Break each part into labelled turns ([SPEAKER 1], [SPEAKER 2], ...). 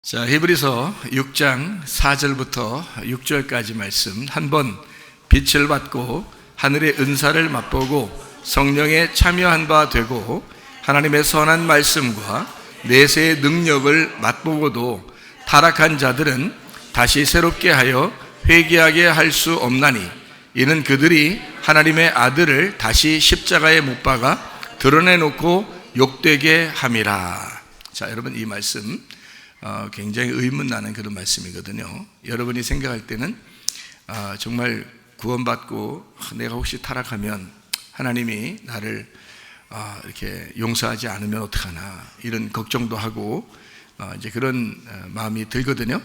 [SPEAKER 1] 자, 히브리서 6장 4절부터 6절까지 말씀, 한번 빛을 받고 하늘의 은사를 맛보고 성령에 참여한 바 되고 하나님의 선한 말씀과 내세의 능력을 맛보고도 타락한 자들은 다시 새롭게 하여 회개하게 할 수 없나니, 이는 그들이 하나님의 아들을 다시 십자가에 못 박아 드러내놓고 욕되게 함이라. 자, 여러분, 이 말씀 굉장히 의문 나는 그런 말씀이거든요. 여러분이 생각할 때는 정말 구원받고 내가 혹시 타락하면 하나님이 나를 이렇게 용서하지 않으면 어떡하나, 이런 걱정도 하고 이제 그런 마음이 들거든요.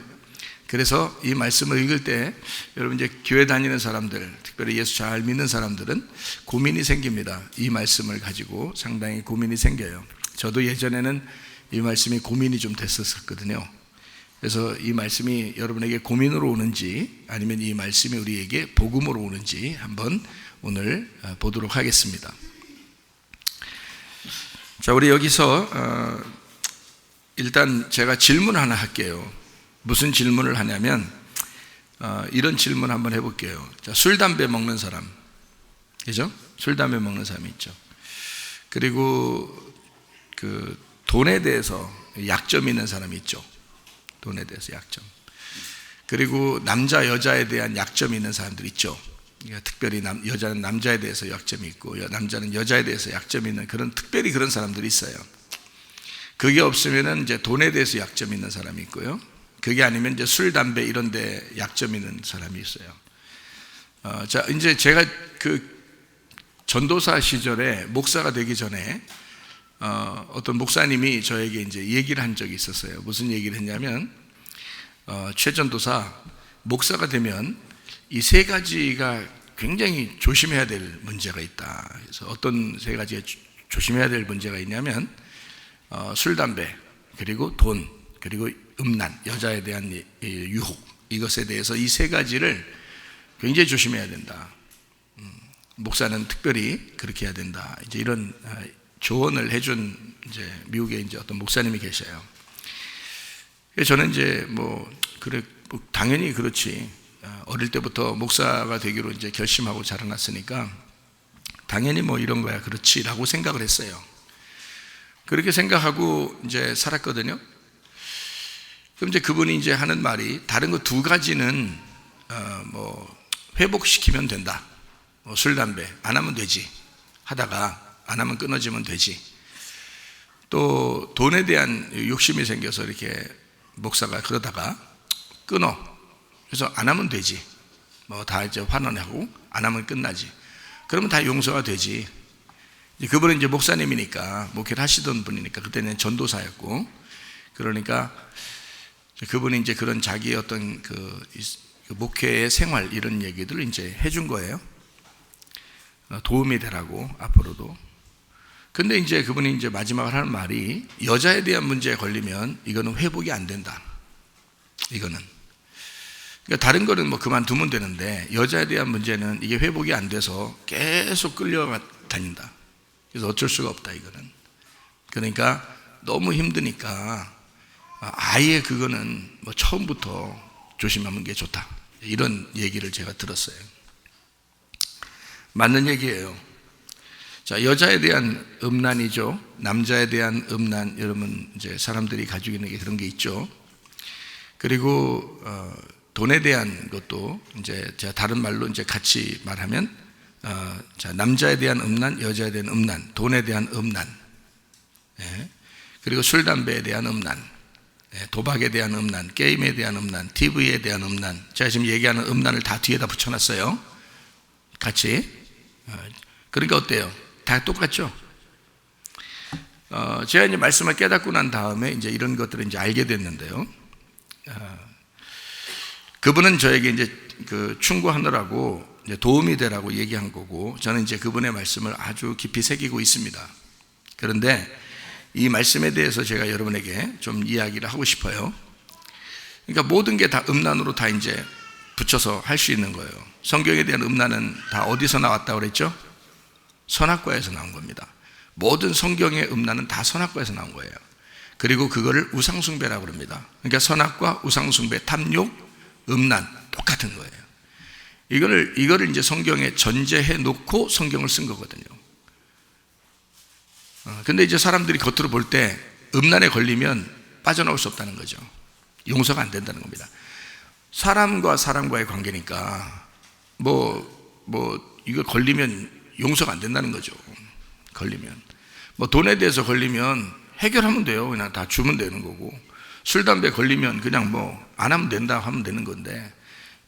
[SPEAKER 1] 그래서 이 말씀을 읽을 때 여러분, 이제 교회 다니는 사람들, 특별히 예수 잘 믿는 사람들은 고민이 생깁니다. 이 말씀을 가지고 상당히 고민이 생겨요. 저도 예전에는 이 말씀이 고민이 좀 됐었거든요. 그래서 이 말씀이 여러분에게 고민으로 오는지 아니면 이 말씀이 우리에게 복음으로 오는지 한번 오늘 보도록 하겠습니다. 자, 우리 여기서 일단 제가 질문 하나 할게요. 무슨 질문을 하냐면 이런 질문 한번 해볼게요. 자, 술, 담배 먹는 사람, 그죠? 술, 담배 먹는 사람이 있죠. 그리고 돈에 대해서 약점이 있는 사람이 있죠. 돈에 대해서 약점. 그리고 남자, 여자에 대한 약점이 있는 사람들 있죠. 그러니까 특별히 여자는 남자에 대해서 약점이 있고 남자는 여자에 대해서 약점이 있는 특별히 그런 사람들이 있어요. 그게 없으면은 이제 돈에 대해서 약점이 있는 사람이 있고요. 그게 아니면 이제 술, 담배 이런 데 약점이 있는 사람이 있어요. 자, 이제 제가 전도사 시절에 목사가 되기 전에 어떤 목사님이 저에게 이제 얘기를 한 적이 있었어요. 무슨 얘기를 했냐면, 최 전도사, 목사가 되면 이 세 가지가 굉장히 조심해야 될 문제가 있다. 그래서 어떤 세 가지가 조심해야 될 문제가 있냐면, 술, 담배, 그리고 돈, 그리고 음란, 여자에 대한 유혹, 이것에 대해서 이 세 가지를 굉장히 조심해야 된다. 목사는 특별히 그렇게 해야 된다. 이제 이런 조언을 해준 이제 미국에 이제 어떤 목사님이 계셔요. 저는 이제 그래, 당연히 그렇지. 어릴 때부터 목사가 되기로 이제 결심하고 자라났으니까 당연히 이런 거야, 그렇지라고 생각을 했어요. 그렇게 생각하고 이제 살았거든요. 그럼 이제 그분이 이제 하는 말이, 다른 거 두 가지는 회복시키면 된다. 술, 담배 안 하면 되지. 하다가 안 하면 끊어지면 되지. 또 돈에 대한 욕심이 생겨서 이렇게 목사가 그러다가 끊어. 그래서 안 하면 되지. 다 이제 환원하고 안 하면 끝나지. 그러면 다 용서가 되지. 그분은 이제 목사님이니까, 목회를 하시던 분이니까, 그때는 전도사였고, 그러니까 그분이 이제 그런 자기의 어떤 목회의 생활 이런 얘기들을 이제 해준 거예요. 도움이 되라고, 앞으로도. 근데 이제 그분이 이제 마지막으로 하는 말이, 여자에 대한 문제에 걸리면 이거는 회복이 안 된다. 이거는. 그러니까 다른 거는 그만두면 되는데, 여자에 대한 문제는 이게 회복이 안 돼서 계속 끌려다닌다. 그래서 어쩔 수가 없다, 이거는. 그러니까 너무 힘드니까 아예 그거는 처음부터 조심하는 게 좋다. 이런 얘기를 제가 들었어요. 맞는 얘기예요. 자, 여자에 대한 음란이죠. 남자에 대한 음란, 여러분 이제 사람들이 가지고 있는 게 그런 게 있죠. 그리고 돈에 대한 것도 이제 제가 다른 말로 이제 같이 말하면, 자, 남자에 대한 음란, 여자에 대한 음란, 돈에 대한 음란, 그리고 술, 담배에 대한 음란, 도박에 대한 음란, 게임에 대한 음란, TV에 대한 음란. 제가 지금 얘기하는 음란을 다 뒤에다 붙여놨어요. 같이. 그러니까 어때요? 다 똑같죠? 제가 이제 말씀을 깨닫고 난 다음에 이제 이런 것들을 이제 알게 됐는데요. 그분은 저에게 이제 충고하느라고 이제 도움이 되라고 얘기한 거고, 저는 이제 그분의 말씀을 아주 깊이 새기고 있습니다. 그런데 이 말씀에 대해서 제가 여러분에게 좀 이야기를 하고 싶어요. 그러니까 모든 게 다 음란으로 다 이제 붙여서 할 수 있는 거예요. 성경에 대한 음란은 다 어디서 나왔다고 그랬죠? 선악과에서 나온 겁니다. 모든 성경의 음란은 다 선악과에서 나온 거예요. 그리고 그거를 우상숭배라고 합니다. 그러니까 선악과 우상숭배, 탐욕, 음란 똑같은 거예요. 이거를 이제 성경에 전제해 놓고 성경을 쓴 거거든요. 근데 이제 사람들이 겉으로 볼 때 음란에 걸리면 빠져나올 수 없다는 거죠. 용서가 안 된다는 겁니다. 사람과 사람과의 관계니까 이거 걸리면 용서가 안 된다는 거죠. 걸리면 돈에 대해서 걸리면 해결하면 돼요. 그냥 다 주면 되는 거고, 술 담배 걸리면 그냥 안 하면 된다 하면 되는 건데,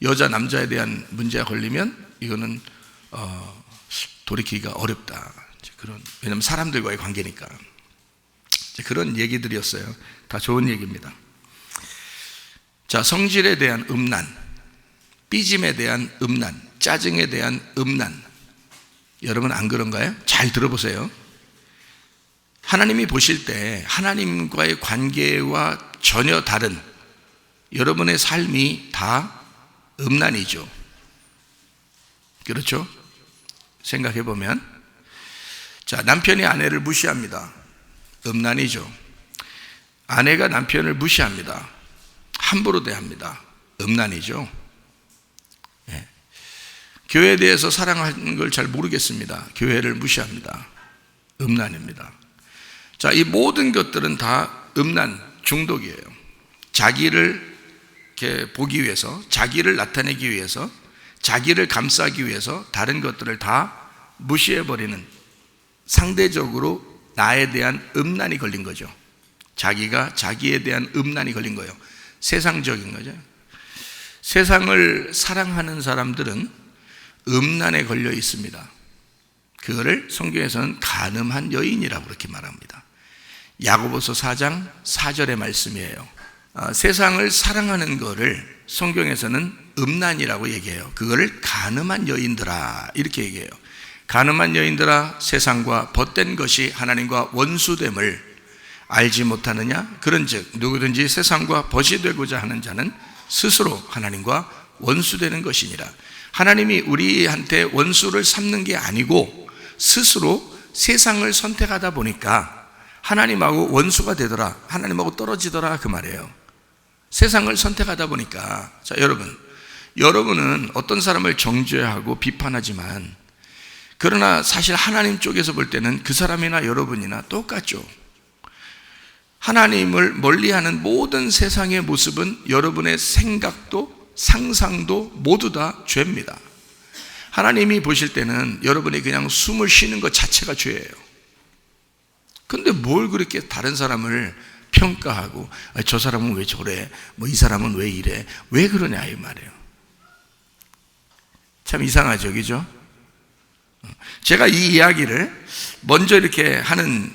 [SPEAKER 1] 여자 남자에 대한 문제가 걸리면 이거는 돌이키기가 어렵다. 왜냐하면 사람들과의 관계니까. 그런 얘기들이었어요. 다 좋은 얘기입니다. 자, 성질에 대한 음란, 삐짐에 대한 음란, 짜증에 대한 음란. 여러분 안 그런가요? 잘 들어보세요. 하나님이 보실 때 하나님과의 관계와 전혀 다른 여러분의 삶이 다 음란이죠. 그렇죠? 생각해 보면, 자, 남편이 아내를 무시합니다. 음란이죠. 아내가 남편을 무시합니다. 함부로 대합니다. 음란이죠. 예. 교회에 대해서 사랑하는 걸 잘 모르겠습니다. 교회를 무시합니다. 음란입니다. 자, 이 모든 것들은 다 음란 중독이에요. 자기를 이렇게 보기 위해서, 자기를 나타내기 위해서, 자기를 감싸기 위해서 다른 것들을 다 무시해버리는, 상대적으로 나에 대한 음란이 걸린 거죠. 자기가 자기에 대한 음란이 걸린 거예요. 세상적인 거죠. 세상을 사랑하는 사람들은 음란에 걸려 있습니다. 그거를 성경에서는 간음한 여인이라고 그렇게 말합니다. 야고보서 4장 4절의 말씀이에요. 세상을 사랑하는 거를 성경에서는 음란이라고 얘기해요. 그거를 간음한 여인들아 이렇게 얘기해요. 간음한 여인들아, 세상과 벗된 것이 하나님과 원수됨을 알지 못하느냐? 그런즉 누구든지 세상과 벗이 되고자 하는 자는 스스로 하나님과 원수되는 것이니라. 하나님이 우리한테 원수를 삼는 게 아니고 스스로 세상을 선택하다 보니까 하나님하고 원수가 되더라, 하나님하고 떨어지더라, 그 말이에요. 세상을 선택하다 보니까. 자, 여러분은 어떤 사람을 정죄하고 비판하지만, 그러나 사실 하나님 쪽에서 볼 때는 그 사람이나 여러분이나 똑같죠. 하나님을 멀리하는 모든 세상의 모습은 여러분의 생각도 상상도 모두 다 죄입니다. 하나님이 보실 때는 여러분이 그냥 숨을 쉬는 것 자체가 죄예요. 근데 뭘 그렇게 다른 사람을 평가하고, 저 사람은 왜 저래, 이 사람은 왜 이래, 왜 그러냐 이 말이에요. 참 이상하죠, 그죠? 제가 이 이야기를 먼저 이렇게 하는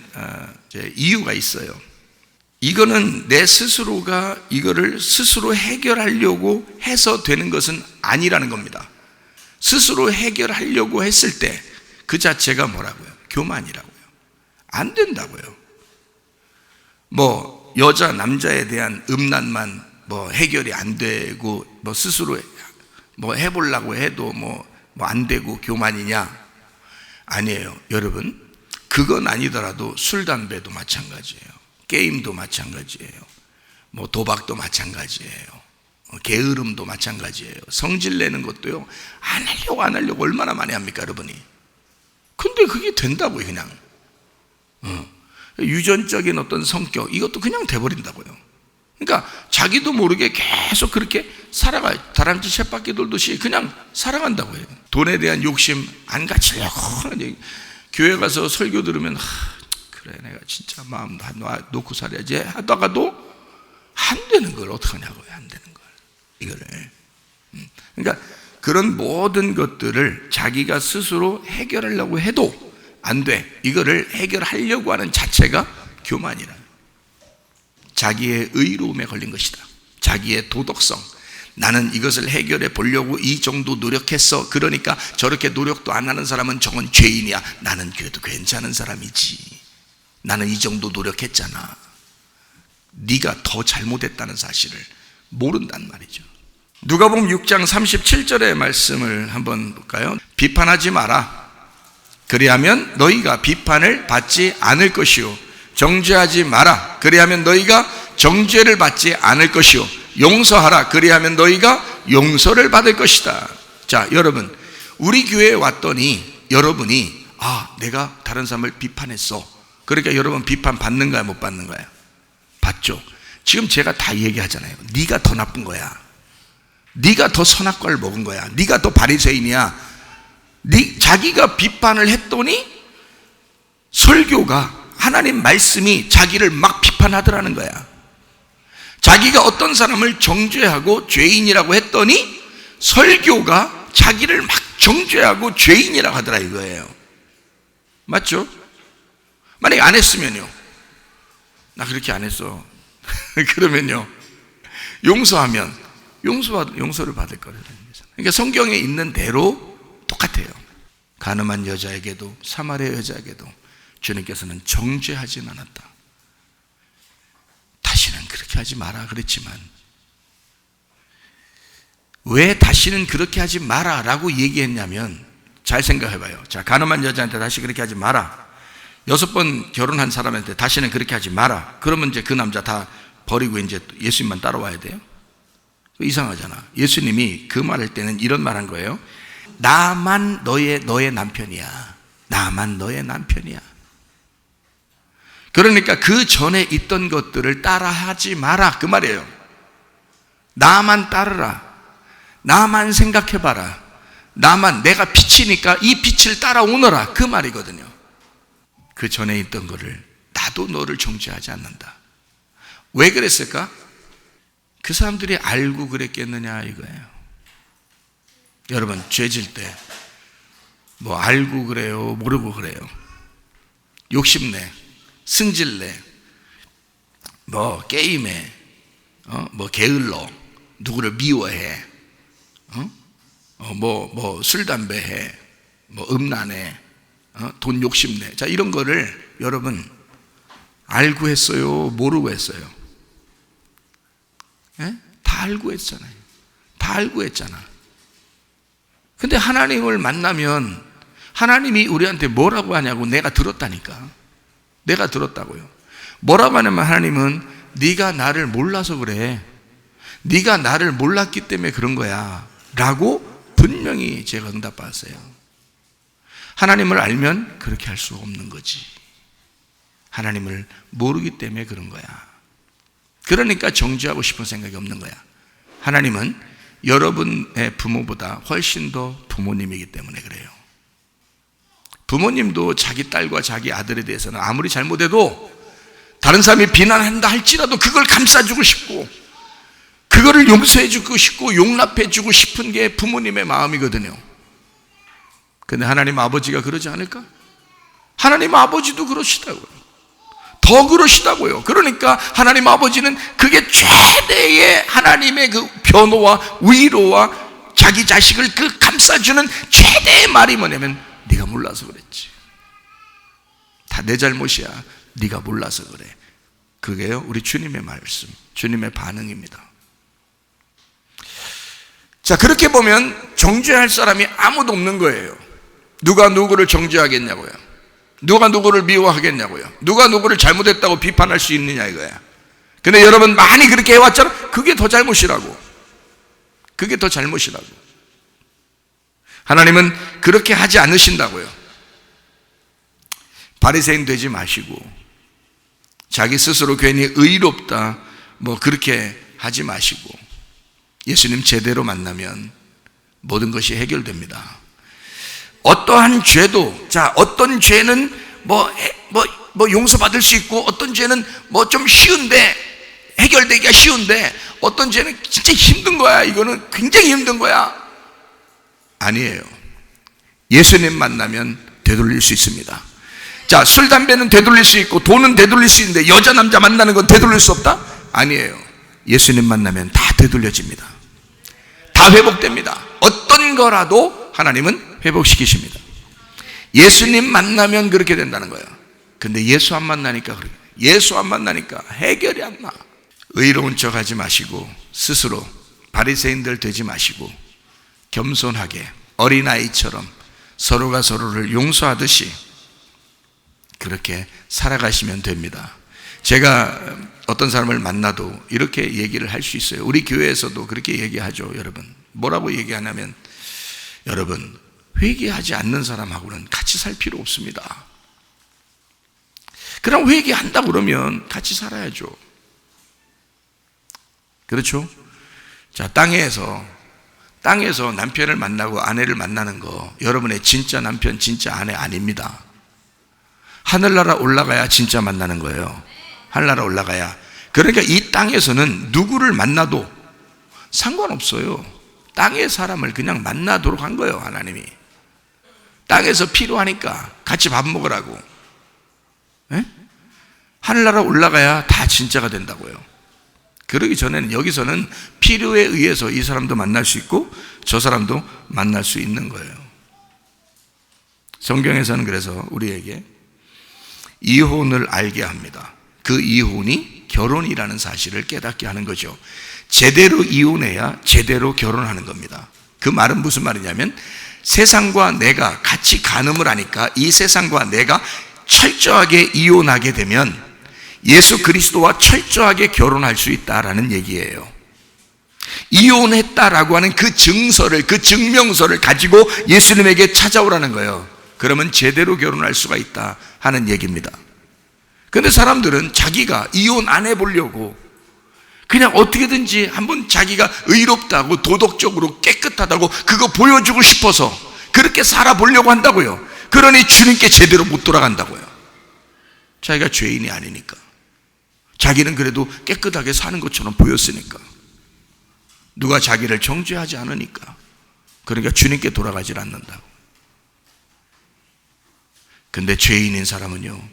[SPEAKER 1] 이유가 있어요. 이거는 내 스스로가 이거를 스스로 해결하려고 해서 되는 것은 아니라는 겁니다. 스스로 해결하려고 했을 때 그 자체가 뭐라고요? 교만이라고요. 안 된다고요. 여자 남자에 대한 음란만 해결이 안 되고 스스로 해보려고 해도 안 되고 교만이냐? 아니에요. 여러분, 그건 아니더라도 술 담배도 마찬가지예요. 게임도 마찬가지예요. 도박도 마찬가지예요. 게으름도 마찬가지예요. 성질 내는 것도요, 안 하려고 얼마나 많이 합니까, 여러분이? 근데 그게 된다고요, 그냥. 유전적인 어떤 성격, 이것도 그냥 돼버린다고요. 그러니까 자기도 모르게 계속 그렇게 살아가요. 다람쥐 쳇바퀴 돌듯이 그냥 살아간다고요. 돈에 대한 욕심 안 갖추려고. 교회 가서 설교 들으면, 그래, 내가 진짜 마음 놓고 살아야지 하다가도 안 되는 걸 어떡하냐고요. 안 되는 걸, 이거를. 그러니까 그런 모든 것들을 자기가 스스로 해결하려고 해도 안 돼. 이거를 해결하려고 하는 자체가 교만이라. 자기의 의로움에 걸린 것이다. 자기의 도덕성. 나는 이것을 해결해 보려고 이 정도 노력했어. 그러니까 저렇게 노력도 안 하는 사람은 저건 죄인이야. 나는 그래도 괜찮은 사람이지. 나는 이 정도 노력했잖아. 네가 더 잘못했다는 사실을 모른단 말이죠. 누가복음 6장 37절의 말씀을 한번 볼까요? 비판하지 마라. 그리하면 너희가 비판을 받지 않을 것이요 정죄하지 마라. 그리하면 너희가 정죄를 받지 않을 것이요. 용서하라. 그리하면 너희가 용서를 받을 것이다. 자, 여러분, 우리 교회에 왔더니 여러분이 내가 다른 사람을 비판했어. 그러니까 여러분 비판 받는 거야, 못 받는 거야? 받죠. 지금 제가 다 얘기하잖아요. 네가 더 나쁜 거야. 네가 더 선악과를 먹은 거야. 네가 더 바리새인이야. 자기가 비판을 했더니 설교가, 하나님 말씀이 자기를 막 비판하더라는 거야. 자기가 어떤 사람을 정죄하고 죄인이라고 했더니 설교가 자기를 막 정죄하고 죄인이라고 하더라 이거예요. 맞죠? 만약에 안 했으면요, 나 그렇게 안 했어 그러면요, 용서하면 용서를 받을 거라는 거죠. 그러니까 성경에 있는 대로 똑같아요. 가늠한 여자에게도 사마리아 여자에게도 주님께서는 정죄하진 않았다. 다시는 그렇게 하지 마라 그랬지만, 왜 다시는 그렇게 하지 마라 라고 얘기했냐면, 잘 생각해봐요. 자, 가늠한 여자한테 다시 그렇게 하지 마라. 6번 결혼한 사람한테 다시는 그렇게 하지 마라. 그러면 이제 그 남자 다 버리고 이제 예수님만 따라와야 돼요? 이상하잖아. 예수님이 그 말할 때는 이런 말 한 거예요. 나만 너의 남편이야. 나만 너의 남편이야. 그러니까 그 전에 있던 것들을 따라하지 마라 그 말이에요. 나만 따르라. 나만 생각해봐라. 나만, 내가 빛이니까 이 빛을 따라오너라 그 말이거든요. 그 전에 있던 거를, 나도 너를 정죄하지 않는다. 왜 그랬을까? 그 사람들이 알고 그랬겠느냐 이거예요. 여러분, 죄질 때 뭐 알고 그래요, 모르고 그래요? 욕심내, 승질내, 뭐 게임해, 뭐 게을러, 누구를 미워해, 뭐 술 담배 해, 뭐 음란해, 돈 욕심내. 자, 이런 거를 여러분 알고 했어요, 모르고 했어요? 예? 다 알고 했잖아요. 다 알고 했잖아. 근데 하나님을 만나면 하나님이 우리한테 뭐라고 하냐고 내가 들었다니까. 내가 들었다고요. 뭐라고 하냐면, 하나님은 네가 나를 몰라서 그래. 네가 나를 몰랐기 때문에 그런 거야 라고 분명히 제가 응답받았어요. 하나님을 알면 그렇게 할 수 없는 거지. 하나님을 모르기 때문에 그런 거야. 그러니까 정죄하고 싶은 생각이 없는 거야. 하나님은 여러분의 부모보다 훨씬 더 부모님이기 때문에 그래요. 부모님도 자기 딸과 자기 아들에 대해서는 아무리 잘못해도 다른 사람이 비난한다 할지라도 그걸 감싸주고 싶고, 그거를 용서해주고 싶고 용납해주고 싶은 게 부모님의 마음이거든요. 근데 하나님 아버지가 그러지 않을까? 하나님 아버지도 그러시다고요. 더 그러시다고요. 그러니까 하나님 아버지는 그게 최대의 하나님의 그 변호와 위로와 자기 자식을 그 감싸주는 최대의 말이 뭐냐면, 네가 몰라서 그랬지. 다 내 잘못이야. 네가 몰라서 그래. 그게요, 우리 주님의 말씀, 주님의 반응입니다. 자, 그렇게 보면 정죄할 사람이 아무도 없는 거예요. 누가 누구를 정죄하겠냐고요? 누가 누구를 미워하겠냐고요? 누가 누구를 잘못했다고 비판할 수 있느냐 이거야. 근데 여러분 많이 그렇게 해왔잖아. 그게 더 잘못이라고. 그게 더 잘못이라고. 하나님은 그렇게 하지 않으신다고요. 바리새인 되지 마시고, 자기 스스로 괜히 의롭다 뭐 그렇게 하지 마시고, 예수님 제대로 만나면 모든 것이 해결됩니다. 어떠한 죄도, 자, 어떤 죄는 뭐 용서받을 수 있고, 어떤 죄는 뭐 좀 쉬운데, 해결되기가 쉬운데, 어떤 죄는 진짜 힘든 거야. 이거는 굉장히 힘든 거야. 아니에요. 예수님 만나면 되돌릴 수 있습니다. 자, 술, 담배는 되돌릴 수 있고, 돈은 되돌릴 수 있는데, 여자, 남자 만나는 건 되돌릴 수 없다? 아니에요. 예수님 만나면 다 되돌려집니다. 다 회복됩니다. 어떤 거라도 하나님은 회복시키십니다. 예수님 만나면 그렇게 된다는 거예요. 근데 예수 안 만나니까 그래요. 예수 안 만나니까 해결이 안 나. 의로운 척 하지 마시고, 스스로 바리새인들 되지 마시고, 겸손하게 어린아이처럼 서로가 서로를 용서하듯이 그렇게 살아가시면 됩니다. 제가 어떤 사람을 만나도 이렇게 얘기를 할 수 있어요. 우리 교회에서도 그렇게 얘기하죠. 여러분, 뭐라고 얘기하냐면, 여러분, 회개하지 않는 사람하고는 같이 살 필요 없습니다. 그럼 회개한다 그러면 같이 살아야죠. 그렇죠? 자, 땅에서 남편을 만나고 아내를 만나는 거, 여러분의 진짜 남편, 진짜 아내 아닙니다. 하늘나라 올라가야 진짜 만나는 거예요. 하늘나라 올라가야. 그러니까 이 땅에서는 누구를 만나도 상관없어요. 땅의 사람을 그냥 만나도록 한 거예요, 하나님이. 땅에서 필요하니까 같이 밥 먹으라고. 네? 하늘나라 올라가야 다 진짜가 된다고요. 그러기 전에는 여기서는 필요에 의해서 이 사람도 만날 수 있고 저 사람도 만날 수 있는 거예요. 성경에서는 그래서 우리에게 이혼을 알게 합니다. 그 이혼이 결혼이라는 사실을 깨닫게 하는 거죠. 제대로 이혼해야 제대로 결혼하는 겁니다. 그 말은 무슨 말이냐면, 세상과 내가 같이 간음을 하니까 이 세상과 내가 철저하게 이혼하게 되면 예수 그리스도와 철저하게 결혼할 수 있다라는 얘기예요. 이혼했다라고 하는 그 증서를, 그 증명서를 가지고 예수님에게 찾아오라는 거예요. 그러면 제대로 결혼할 수가 있다 하는 얘기입니다. 그런데 사람들은 자기가 이혼 안 해보려고 그냥 어떻게든지 한번 자기가 의롭다고, 도덕적으로 깨끗하다고 그거 보여주고 싶어서 그렇게 살아보려고 한다고요. 그러니 주님께 제대로 못 돌아간다고요. 자기가 죄인이 아니니까. 자기는 그래도 깨끗하게 사는 것처럼 보였으니까. 누가 자기를 정죄하지 않으니까. 그러니까 주님께 돌아가질 않는다고. 근데 죄인인 사람은요,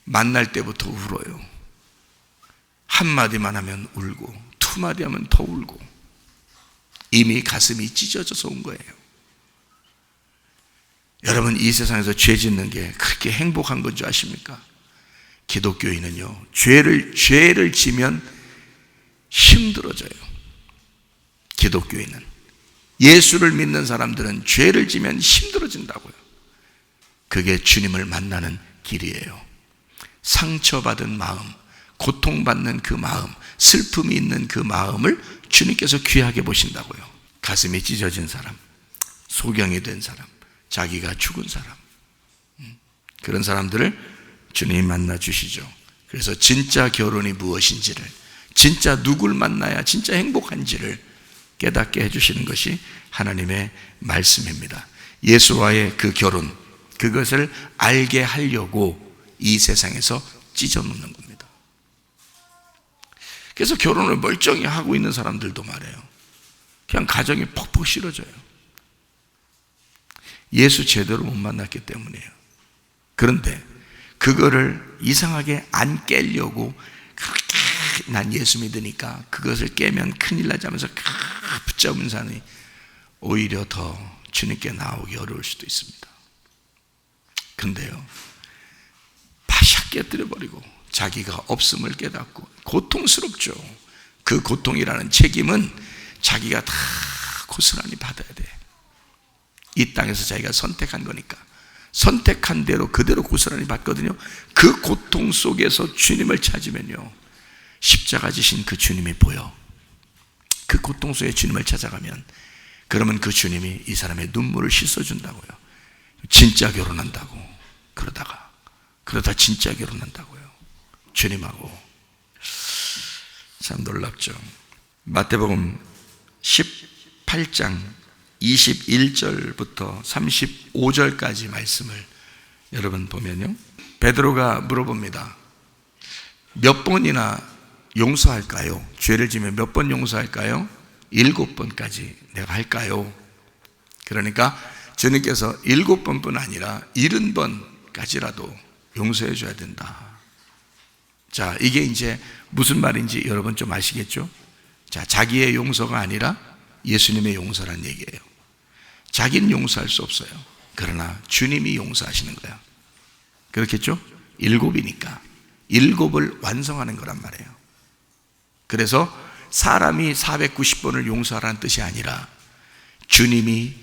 [SPEAKER 1] 만날 때부터 울어요. 한마디만 하면 울고, 두 마디 하면 더 울고, 이미 가슴이 찢어져서 온 거예요. 여러분, 이 세상에서 죄 짓는 게 그렇게 행복한 건 줄 아십니까? 기독교인은요, 죄를 지면 힘들어져요. 기독교인은, 예수를 믿는 사람들은 죄를 지면 힘들어진다고요. 그게 주님을 만나는 길이에요. 상처받은 마음, 고통받는 그 마음, 슬픔이 있는 그 마음을 주님께서 귀하게 보신다고요. 가슴이 찢어진 사람, 소경이 된 사람, 자기가 죽은 사람, 그런 사람들을 주님이 만나 주시죠. 그래서 진짜 결혼이 무엇인지를, 진짜 누굴 만나야 진짜 행복한지를 깨닫게 해주시는 것이 하나님의 말씀입니다. 예수와의 그 결혼, 그것을 알게 하려고 이 세상에서 찢어놓는 겁니다. 그래서 결혼을 멀쩡히 하고 있는 사람들도 말해요. 그냥 가정이 퍽퍽 싫어져요. 예수 제대로 못 만났기 때문이에요. 그런데 그거를 이상하게 안 깨려고 그렇게 난 예수 믿으니까 그것을 깨면 큰일 나지 하면서 붙잡은 사람이 오히려 더 주님께 나오기 어려울 수도 있습니다. 근데요, 바샥 깨뜨려버리고 자기가 없음을 깨닫고, 고통스럽죠. 그 고통이라는 책임은 자기가 다 고스란히 받아야 돼. 이 땅에서 자기가 선택한 거니까 선택한 대로 그대로 고스란히 받거든요. 그 고통 속에서 주님을 찾으면요, 십자가 지신 그 주님이 보여. 그 고통 속에 주님을 찾아가면, 그러면 그 주님이 이 사람의 눈물을 씻어준다고요. 진짜 결혼한다고. 그러다 진짜 결혼한다고요. 주님하고. 참 놀랍죠. 마태복음 18장 21절부터 35절까지 말씀을 여러분 보면요, 베드로가 물어봅니다. 몇 번이나 용서할까요? 죄를 지면 몇 번 용서할까요? 7번까지 내가 할까요? 그러니까 주님께서 7번뿐 아니라 70번까지라도 용서해 줘야 된다. 자, 이게 이제 무슨 말인지 여러분 좀 아시겠죠? 자, 자기의 용서가 아니라 예수님의 용서란 얘기예요. 자기는 용서할 수 없어요. 그러나 주님이 용서하시는 거야. 그렇겠죠? 7이니까 7을 완성하는 거란 말이에요. 그래서 사람이 490번을 용서하라는 뜻이 아니라 주님이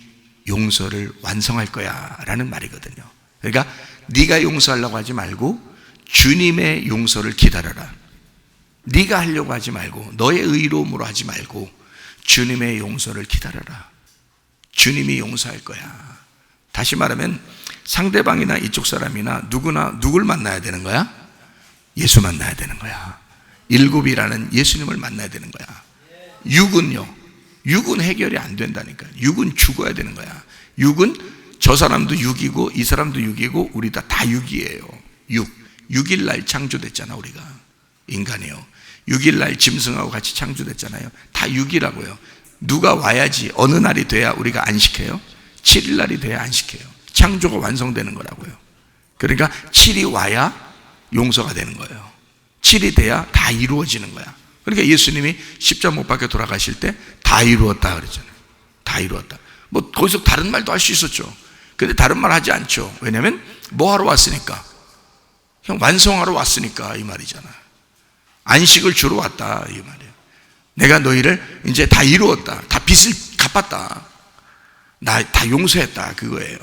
[SPEAKER 1] 용서를 완성할 거야 라는 말이거든요. 그러니까 네가 용서하려고 하지 말고 주님의 용서를 기다려라. 네가 하려고 하지 말고, 너의 의로움으로 하지 말고 주님의 용서를 기다려라. 주님이 용서할 거야. 다시 말하면 상대방이나 이쪽 사람이나 누구나 누굴 만나야 되는 거야? 예수 만나야 되는 거야. 일곱이라는 예수님을 만나야 되는 거야. 육은요, 육은 해결이 안 된다니까. 육은 죽어야 되는 거야. 육은 저 사람도 육이고 이 사람도 육이고 우리 다 육이에요. 육. 6일날 창조됐잖아. 우리가 인간이요, 6일날 짐승하고 같이 창조됐잖아요. 다 육이라고요. 누가 와야지, 어느 날이 돼야 우리가 안식해요? 7일날이 돼야 안식해요. 창조가 완성되는 거라고요. 그러니까 7이 와야 용서가 되는 거예요. 7이 돼야 다 이루어지는 거야. 그러니까 예수님이 십자가 못 박혀 돌아가실 때 다 이루었다 그랬잖아요. 다 이루었다. 뭐 거기서 다른 말도 할 수 있었죠. 근데 다른 말 하지 않죠. 왜냐면 뭐 하러 왔으니까? 형 완성하러 왔으니까 이 말이잖아. 안식을 주러 왔다 이 말이에요. 내가 너희를 이제 다 이루었다. 다 빚을 갚았다. 나 다 용서했다 그거예요.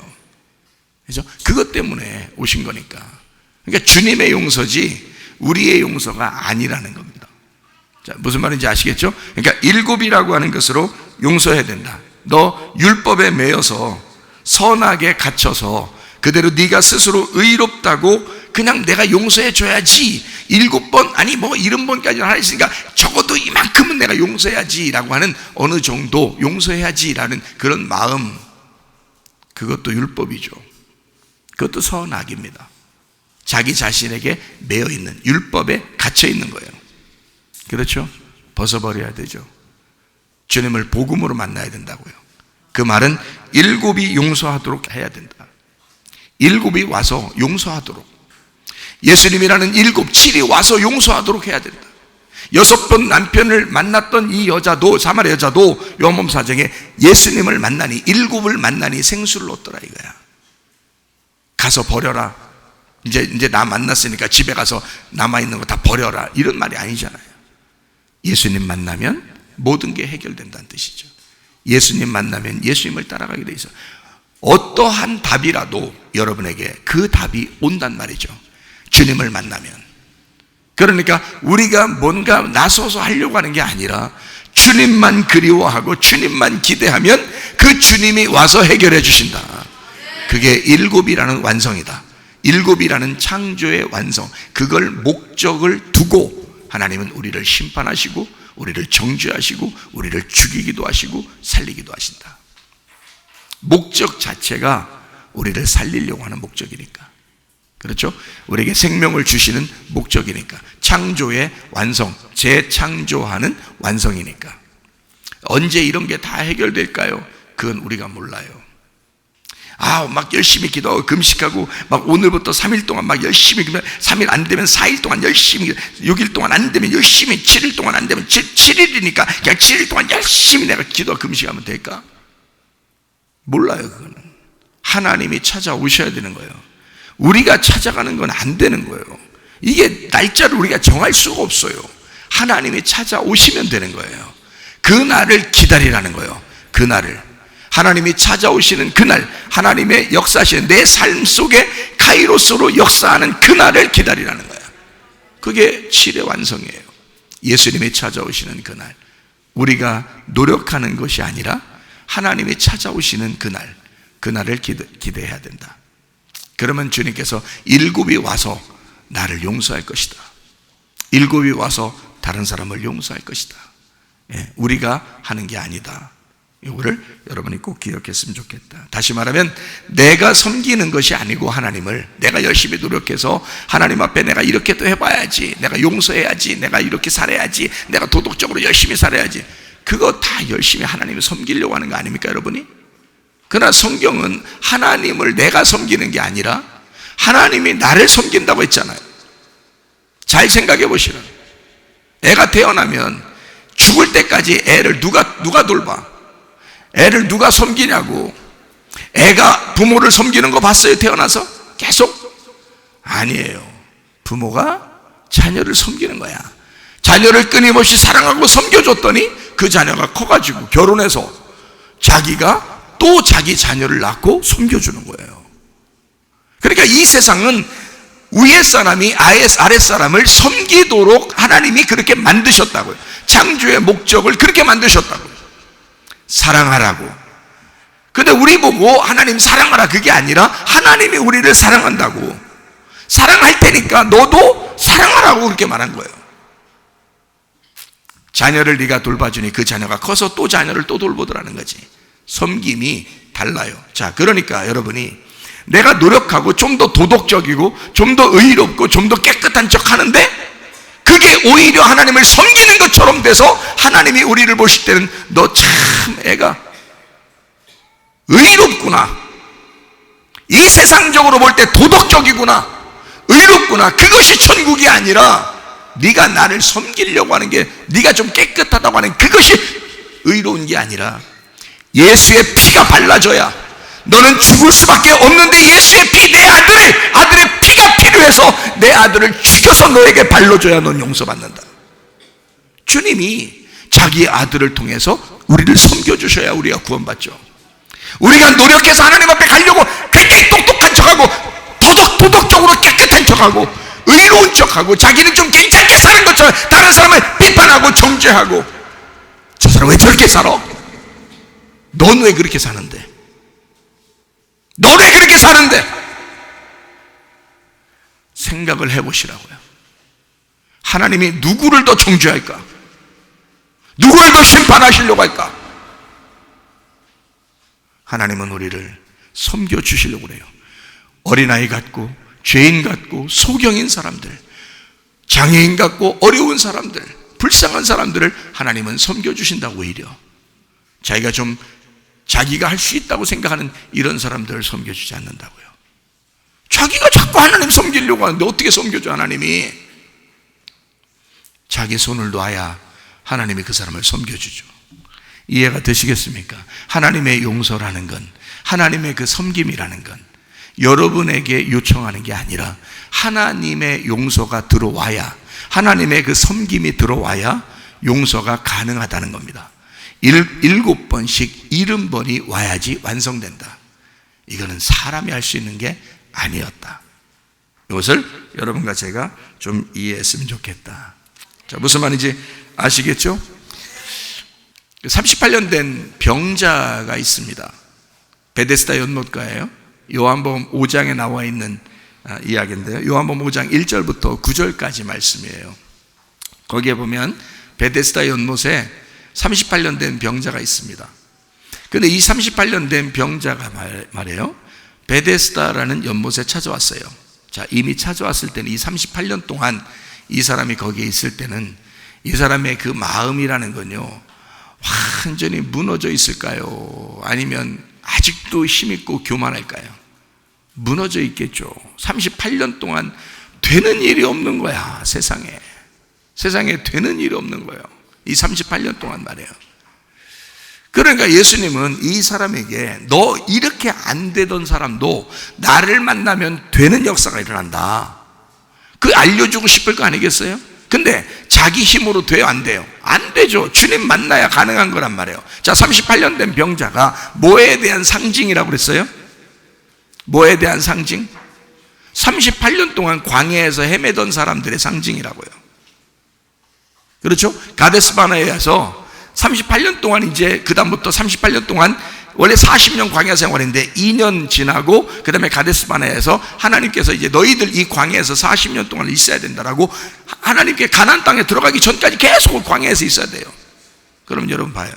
[SPEAKER 1] 그래서 그것 때문에 오신 거니까. 그러니까 주님의 용서지 우리의 용서가 아니라는 겁니다. 자, 무슨 말인지 아시겠죠? 그러니까 일곱이라고 하는 것으로 용서해야 된다. 너 율법에 매여서 선악에 갇혀서 그대로 네가 스스로 의롭다고 그냥 내가 용서해 줘야지, 7번 아니 뭐 70번까지는 하였으니까 적어도 이만큼은 내가 용서해야지 라고 하는 어느 정도 용서해야지 라는 그런 마음, 그것도 율법이죠. 그것도 선악입니다. 자기 자신에게 매여있는, 율법에 갇혀있는 거예요. 그렇죠? 벗어버려야 되죠. 주님을 복음으로 만나야 된다고요. 그 말은 일곱이 용서하도록 해야 된다. 일곱이 와서 용서하도록, 예수님이라는 일곱, 7이 와서 용서하도록 해야 된다. 6번 남편을 만났던 이 여자도, 사마리아 여자도 요한복음 4장에 예수님을 만나니, 일곱을 만나니 생수를 얻더라 이거야. 가서 버려라. 이제 나 만났으니까 집에 가서 남아있는 거 다 버려라, 이런 말이 아니잖아요. 예수님 만나면 모든 게 해결된다는 뜻이죠. 예수님 만나면 예수님을 따라가게 돼 있어. 어떠한 답이라도 여러분에게 그 답이 온단 말이죠. 주님을 만나면. 그러니까 우리가 뭔가 나서서 하려고 하는 게 아니라 주님만 그리워하고 주님만 기대하면 그 주님이 와서 해결해 주신다. 그게 일곱이라는 완성이다. 일곱이라는 창조의 완성, 그걸 목적을 두고 하나님은 우리를 심판하시고 우리를 정죄하시고 우리를 죽이기도 하시고 살리기도 하신다. 목적 자체가 우리를 살리려고 하는 목적이니까. 그렇죠? 우리에게 생명을 주시는 목적이니까. 창조의 완성, 재창조하는 완성이니까. 언제 이런 게 다 해결될까요? 그건 우리가 몰라요. 막 열심히 기도하고 금식하고 막 오늘부터 3일 동안 막 열심히, 3일 안 되면 4일 동안 열심히, 6일 동안 안 되면 열심히, 7일 동안 안 되면 7일이니까 그냥 7일 동안 열심히 내가 기도하고 금식하면 될까? 몰라요. 그거는 하나님이 찾아오셔야 되는 거예요. 우리가 찾아가는 건 안 되는 거예요. 이게 날짜를 우리가 정할 수가 없어요. 하나님이 찾아오시면 되는 거예요. 그 날을 기다리라는 거예요. 그 날을, 하나님이 찾아오시는 그날, 하나님의 역사하시는 내 삶 속에 카이로스로 역사하는 그날을 기다리라는 거예요. 그게 7의 완성이에요. 예수님이 찾아오시는 그날, 우리가 노력하는 것이 아니라 하나님이 찾아오시는 그날, 그날을 기대해야 된다. 그러면 주님께서 일곱이 와서 나를 용서할 것이다. 일곱이 와서 다른 사람을 용서할 것이다. 우리가 하는 게 아니다. 이거를 여러분이 꼭 기억했으면 좋겠다. 다시 말하면 내가 섬기는 것이 아니고 하나님을 내가 열심히 노력해서 하나님 앞에 내가 이렇게 또 해봐야지, 내가 용서해야지, 내가 이렇게 살아야지, 내가 도덕적으로 열심히 살아야지, 그거 다 열심히 하나님을 섬기려고 하는 거 아닙니까 여러분이? 그러나 성경은 하나님을 내가 섬기는 게 아니라 하나님이 나를 섬긴다고 했잖아요. 잘 생각해 보시라. 애가 태어나면 죽을 때까지 애를 누가 돌봐? 애를 누가 섬기냐고. 애가 부모를 섬기는 거 봤어요? 태어나서? 계속? 아니에요. 부모가 자녀를 섬기는 거야. 자녀를 끊임없이 사랑하고 섬겨줬더니 그 자녀가 커가지고 결혼해서 자기가 또 자기 자녀를 낳고 섬겨주는 거예요. 그러니까 이 세상은 위에 사람이 아래 사람을 섬기도록 하나님이 그렇게 만드셨다고요. 창조의 목적을 그렇게 만드셨다고요. 사랑하라고. 근데 우리 보고 하나님 사랑하라 그게 아니라 하나님이 우리를 사랑한다고, 사랑할 테니까 너도 사랑하라고 그렇게 말한 거예요. 자녀를 네가 돌봐주니 그 자녀가 커서 또 자녀를 또 돌보더라는 거지. 섬김이 달라요. 자, 그러니까 여러분이 내가 노력하고 좀 더 도덕적이고 좀 더 의롭고 좀 더 깨끗한 척 하는데 그게 오히려 하나님을 섬기는 것처럼 돼서 하나님이 우리를 보실 때는 너 참 애가 의롭구나, 이 세상적으로 볼 때 도덕적이구나, 의롭구나, 그것이 천국이 아니라 네가 나를 섬기려고 하는 게, 네가 좀 깨끗하다고 하는 그것이 의로운 게 아니라 예수의 피가 발라져야, 너는 죽을 수밖에 없는데 예수의 피, 내 아들의 피가 필요해서 내 아들을 죽여서 너에게 발라줘야 넌 용서받는다. 주님이 자기 아들을 통해서 우리를 섬겨주셔야 우리가 구원받죠. 우리가 노력해서 하나님 앞에 가려고 굉장히 똑똑한 척하고 도덕적으로 깨끗한 척하고 의로운 척하고 자기는 좀 괜찮게 사는 것처럼 다른 사람을 비판하고 정죄하고, 저 사람 왜 저렇게 살아? 넌 왜 그렇게 사는데? 넌 왜 그렇게 사는데? 생각을 해보시라고요. 하나님이 누구를 더 정죄할까? 누구를 더 심판하시려고 할까? 하나님은 우리를 섬겨주시려고 그래요. 어린아이 같고 죄인 같고 소경인 사람들, 장애인 같고 어려운 사람들, 불쌍한 사람들을 하나님은 섬겨주신다고. 오히려 자기가 할 수 있다고 생각하는 이런 사람들을 섬겨주지 않는다고요. 자기가 자꾸 하나님 섬기려고 하는데 어떻게 섬겨줘? 하나님이 자기 손을 놔야 하나님이 그 사람을 섬겨주죠. 이해가 되시겠습니까? 하나님의 용서라는 건, 하나님의 그 섬김이라는 건 여러분에게 요청하는 게 아니라 하나님의 용서가 들어와야, 하나님의 그 섬김이 들어와야 용서가 가능하다는 겁니다. 7번씩 70번이 와야지 완성된다. 이거는 사람이 할 수 있는 게 아니었다. 이것을 여러분과 제가 좀 이해했으면 좋겠다. 자, 무슨 말인지 아시겠죠? 38년 된 병자가 있습니다. 베데스다 연못가예요. 요한복음 5장에 나와 있는 이야기인데요. 요한복음 5장 1절부터 9절까지 말씀이에요. 거기에 보면 베데스다 연못에 38년 된 병자가 있습니다. 그런데 이 38년 된 병자가 말이에요, 베데스다라는 연못에 찾아왔어요. 자, 이미 찾아왔을 때는 이 38년 동안 이 사람이 거기에 있을 때는 이 사람의 그 마음이라는 건요, 완전히 무너져 있을까요? 아니면 아직도 힘있고 교만할까요? 무너져 있겠죠. 38년 동안 되는 일이 없는 거야. 세상에 되는 일이 없는 거예요. 이 38년 동안 말이에요. 그러니까 예수님은 이 사람에게 너 이렇게 안 되던 사람도 나를 만나면 되는 역사가 일어난다, 그 알려주고 싶을 거 아니겠어요? 근데 자기 힘으로 돼요, 안 돼요? 안 되죠. 주님 만나야 가능한 거란 말이에요. 자, 38년 된 병자가 뭐에 대한 상징이라고 그랬어요? 뭐에 대한 상징? 38년 동안 광야에서 헤매던 사람들의 상징이라고요. 그렇죠? 가데스바네에서 38년 동안, 이제 그 다음부터 38년 동안, 원래 40년 광야 생활인데 2년 지나고 그 다음에 가데스바네에서 하나님께서 이제 너희들 이 광야에서 40년 동안 있어야 된다라고, 하나님께 가나안 땅에 들어가기 전까지 계속 광야에서 있어야 돼요. 그럼 여러분 봐요,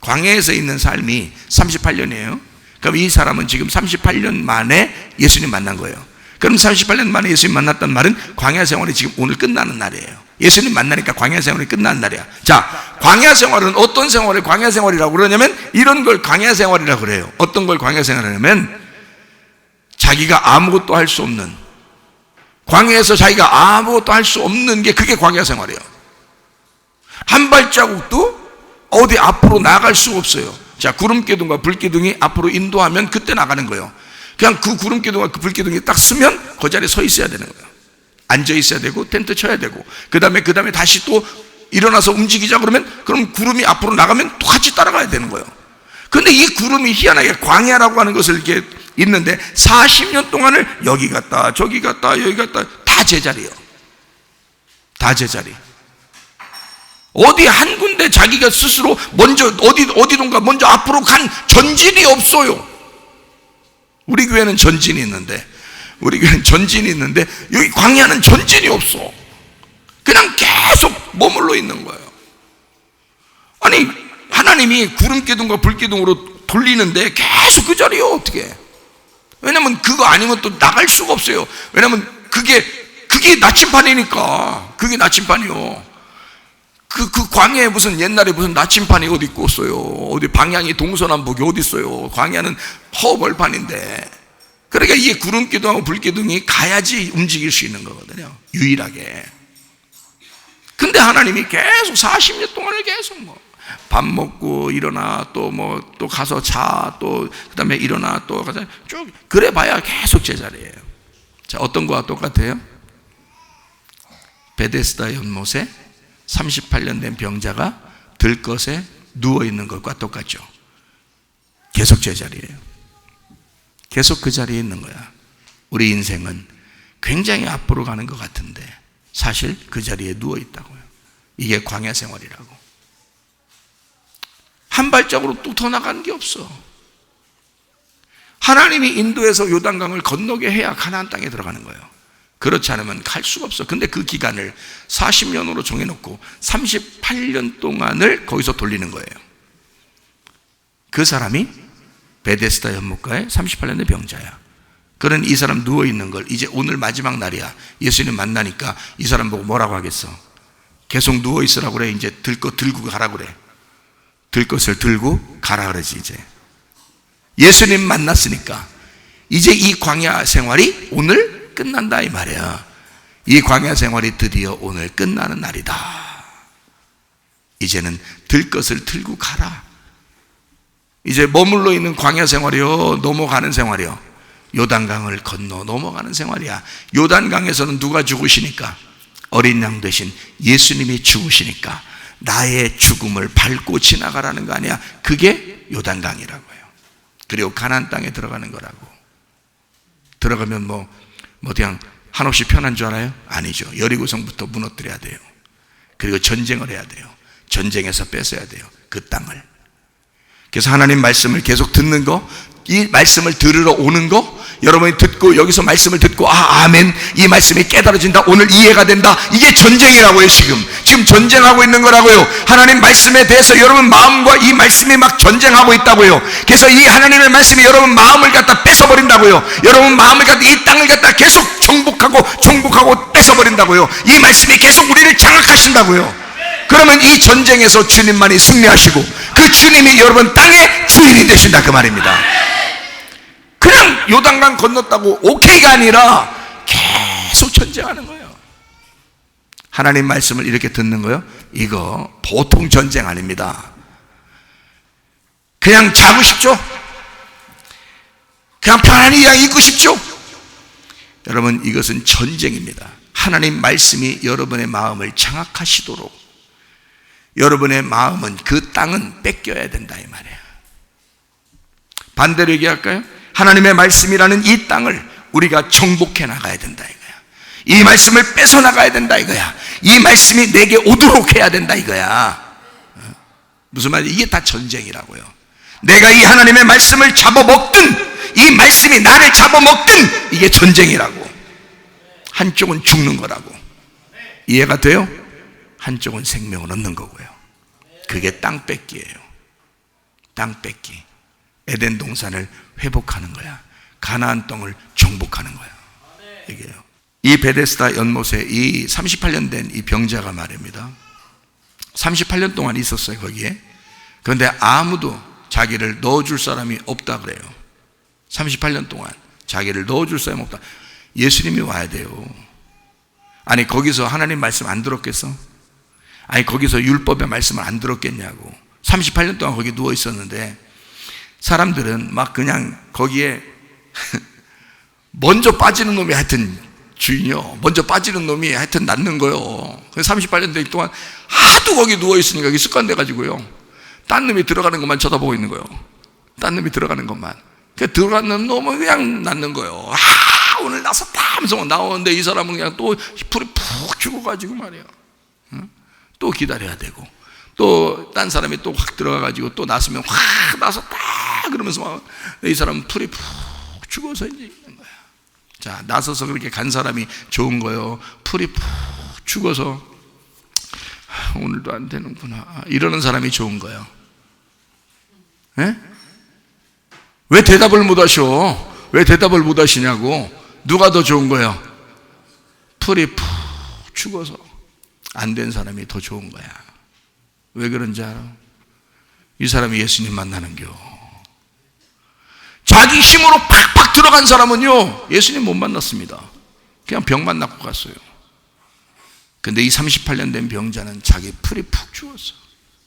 [SPEAKER 1] 광야에서 있는 삶이 38년이에요. 그럼 이 사람은 지금 38년 만에 예수님 만난 거예요. 그럼 38년 만에 예수님 만났단 말은 광야 생활이 지금 오늘 끝나는 날이에요. 예수님 만나니까 광야 생활이 끝나는 날이야. 자, 광야 생활은 어떤 생활을 광야 생활이라고 그러냐면 이런 걸 광야 생활이라고 그래요. 어떤 걸 광야 생활이냐면 자기가 아무것도 할 수 없는, 광야에서 자기가 아무것도 할 수 없는 게, 그게 광야 생활이에요. 한 발자국도 어디 앞으로 나갈 수가 없어요. 자, 구름기둥과 불기둥이 앞으로 인도하면 그때 나가는 거예요. 그냥 그 구름기둥과 그 불기둥이 딱 쓰면 그 자리에 서 있어야 되는 거예요. 앉아 있어야 되고 텐트 쳐야 되고, 그 다음에 다시 또 일어나서 움직이자 그러면, 그럼 구름이 앞으로 나가면 또 같이 따라가야 되는 거예요. 근데 이 구름이 희한하게 광야라고 하는 것을 이렇게 있는데 40년 동안을 여기 갔다 저기 갔다 여기 갔다 다 제자리요. 다 제자리. 어디 한 군데 자기가 스스로 먼저 어디론가 먼저 앞으로 간 전진이 없어요. 우리 교회는 전진이 있는데 여기 광야는 전진이 없어. 그냥 계속 머물러 있는 거예요. 아니 하나님이 구름 기둥과 불 기둥으로 돌리는데 계속 그 자리요. 어떻게? 왜냐면 그거 아니면 또 나갈 수가 없어요. 왜냐면 그게 나침판이니까. 그게 나침판이요. 그 광야에 무슨 옛날에 무슨 나침판이 어디 있겠어요. 어디 방향이 동서남북이 어디 있어요. 광야는 허벌판인데. 그러니까 이게 구름 기둥하고 불 기둥이 가야지 움직일 수 있는 거거든요. 유일하게. 근데 하나님이 계속 40년 동안을 계속 밥 먹고 일어나 또 가서 자 또 그다음에 일어나 또 가서 쭉 그래 봐야 계속 제자리예요. 자, 어떤 거와 똑같아요? 베데스다 연못에 38년 된 병자가 들것에 누워 있는 것과 똑같죠. 계속 제자리예요. 계속 그 자리에 있는 거야. 우리 인생은 굉장히 앞으로 가는 것 같은데 사실 그 자리에 누워 있다고요. 이게 광야 생활이라고. 한 발짝으로 또 더 나가는 게 없어. 하나님이 인도에서 요단강을 건너게 해야 가나안 땅에 들어가는 거예요. 그렇지 않으면 갈 수가 없어. 근데 그 기간을 40년으로 정해놓고 38년 동안을 거기서 돌리는 거예요. 그 사람이 베데스다 연못가에 38년 된 병자야. 그런 이 사람 누워있는 걸 이제 오늘 마지막 날이야. 예수님 만나니까 이 사람 보고 뭐라고 하겠어? 계속 누워있으라고 그래. 이제 들것 들고 가라 그래. 들것을 들고 가라 그러지. 이제 예수님 만났으니까 이제 이 광야 생활이 오늘 끝난다 이 말이야. 이 광야 생활이 드디어 오늘 끝나는 날이다. 이제는 들것을 들고 가라. 이제 머물러 있는 광야 생활이요, 넘어가는 생활이요, 요단강을 건너 넘어가는 생활이야. 요단강에서는 누가 죽으시니까? 어린 양 대신 예수님이 죽으시니까 나의 죽음을 밟고 지나가라는 거 아니야. 그게 요단강이라고 해요. 그리고 가나안 땅에 들어가는 거라고. 들어가면 그냥 한없이 편한 줄 알아요? 아니죠. 여리고성부터 무너뜨려야 돼요. 그리고 전쟁을 해야 돼요. 전쟁에서 뺏어야 돼요. 그 땅을. 그래서 하나님 말씀을 계속 듣는 거, 이 말씀을 들으러 오는 거, 여러분이 듣고 여기서 말씀을 듣고 아멘, 이 말씀이 깨달아진다, 오늘 이해가 된다. 이게 전쟁이라고요. 지금 전쟁하고 있는 거라고요. 하나님 말씀에 대해서 여러분 마음과 이 말씀이 막 전쟁하고 있다고요. 그래서 이 하나님의 말씀이 여러분 마음을 갖다 뺏어버린다고요. 여러분 마음을 갖다 이 땅을 갖다 계속 정복하고 뺏어버린다고요. 이 말씀이 계속 우리를 장악하신다고요. 그러면 이 전쟁에서 주님만이 승리하시고 그 주님이 여러분 땅의 주인이 되신다 그 말입니다. 그냥 요단강 건넜다고 오케이가 아니라 계속 전쟁하는 거예요. 하나님 말씀을 이렇게 듣는 거예요. 이거 보통 전쟁 아닙니다. 그냥 자고 싶죠? 그냥 편안히 그냥 있고 싶죠? 여러분, 이것은 전쟁입니다. 하나님 말씀이 여러분의 마음을 장악하시도록 여러분의 마음은, 그 땅은 뺏겨야 된다 이 말이에요. 반대로 얘기할까요? 하나님의 말씀이라는 이 땅을 우리가 정복해 나가야 된다 이거야. 이 말씀을 뺏어 나가야 된다 이거야. 이 말씀이 내게 오도록 해야 된다 이거야. 무슨 말이야? 이게 다 전쟁이라고요. 내가 이 하나님의 말씀을 잡아먹든 이 말씀이 나를 잡아먹든 이게 전쟁이라고. 한쪽은 죽는 거라고. 이해가 돼요? 한쪽은 생명을 얻는 거고요. 그게 땅 뺏기예요. 땅 뺏기. 에덴 동산을 회복하는 거야. 가나안 땅을 정복하는 거야. 이게요. 이 베데스다 연못에 이 38년 된 이 병자가 말입니다. 38년 동안 있었어요 거기에. 그런데 아무도 자기를 넣어줄 사람이 없다 그래요. 38년 동안 자기를 넣어줄 사람이 없다. 예수님이 와야 돼요. 아니 거기서 하나님 말씀 안 들었겠어? 아니 거기서 율법의 말씀을 안 들었겠냐고. 38년 동안 거기 누워 있었는데 사람들은 막 그냥 거기에 먼저 빠지는 놈이 하여튼 주인이요, 먼저 빠지는 놈이 하여튼 낫는 거요. 38년 동안 하도 거기 누워 있으니까 그게 습관돼 가지고요, 딴 놈이 들어가는 것만 쳐다보고 있는 거예요. 딴 놈이 들어가는 것만. 들어갔는데 너무 그냥 낫는 거예요. 오늘 나섰다 하면서 나오는데 이 사람은 그냥 또 풀이 푹 죽어가지고 말이에요. 또 기다려야 되고, 또 딴 사람이 또 확 들어가가지고 또 나서면 확 나섰다 그러면서 막 이 사람은 풀이 푹 죽어서 이제 있는 거야. 자, 나서서 그렇게 간 사람이 좋은 거예요? 풀이 푹 죽어서 오늘도 안 되는구나 이러는 사람이 좋은 거예요? 예? 왜 대답을 못 하셔? 왜 대답을 못 하시냐고? 누가 더 좋은 거예요? 풀이 푹 죽어서 안 된 사람이 더 좋은 거야. 왜 그런지 알아? 이 사람이 예수님 만나는겨. 자기 힘으로 팍팍 들어간 사람은요, 예수님 못 만났습니다. 그냥 병만 낫고 갔어요. 근데 이 38년 된 병자는 자기 풀이 푹 죽었어.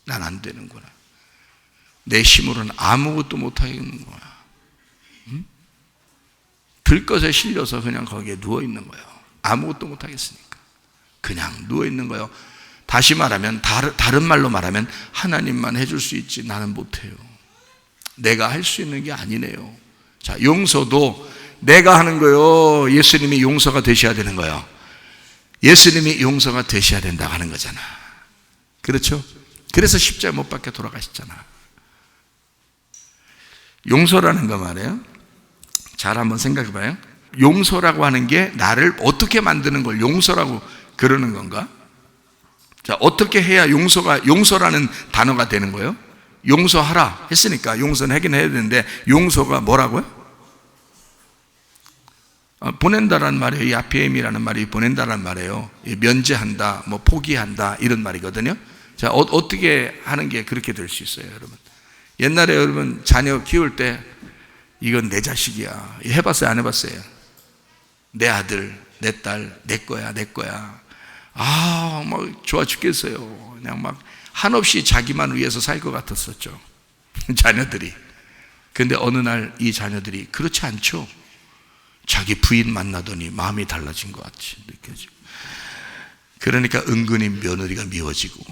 [SPEAKER 1] 난 안 되는구나. 내 힘으로는 아무것도 못하겠는 거야. 들것에 실려서 그냥 거기에 누워있는 거예요. 아무것도 못하겠으니까 그냥 누워있는 거예요. 다시 말하면, 다른 말로 말하면 하나님만 해줄 수 있지 나는 못해요. 내가 할 수 있는 게 아니네요. 자, 용서도 내가 하는 거예요? 예수님이 용서가 되셔야 되는 거예요? 예수님이 용서가 되셔야 된다고 하는 거잖아. 그렇죠? 그래서 십자가 못 박혀 돌아가셨잖아. 용서라는 거 말이에요. 잘 한번 생각해 봐요. 용서라고 하는 게 나를 어떻게 만드는 걸 용서라고 그러는 건가? 자, 어떻게 해야 용서라는 단어가 되는 거예요? 용서하라 했으니까 용서는 하긴 해야 되는데, 용서가 뭐라고요? 보낸다라는 말이에요. 이 아피엠이라는 말이 보낸다라는 말이에요. 면제한다, 뭐 포기한다 이런 말이거든요. 자, 어떻게 하는 게 그렇게 될 수 있어요, 여러분? 옛날에 여러분 자녀 키울 때 이건 내 자식이야 해봤어요, 안 해봤어요? 내 아들, 내 딸, 내 거야, 내 거야. 막 좋아 죽겠어요. 그냥 막 한없이 자기만 위해서 살 것 같았었죠, 자녀들이. 근데 어느 날 이 자녀들이 그렇지 않죠. 자기 부인 만나더니 마음이 달라진 것 같이 느껴지고, 그러니까 은근히 며느리가 미워지고,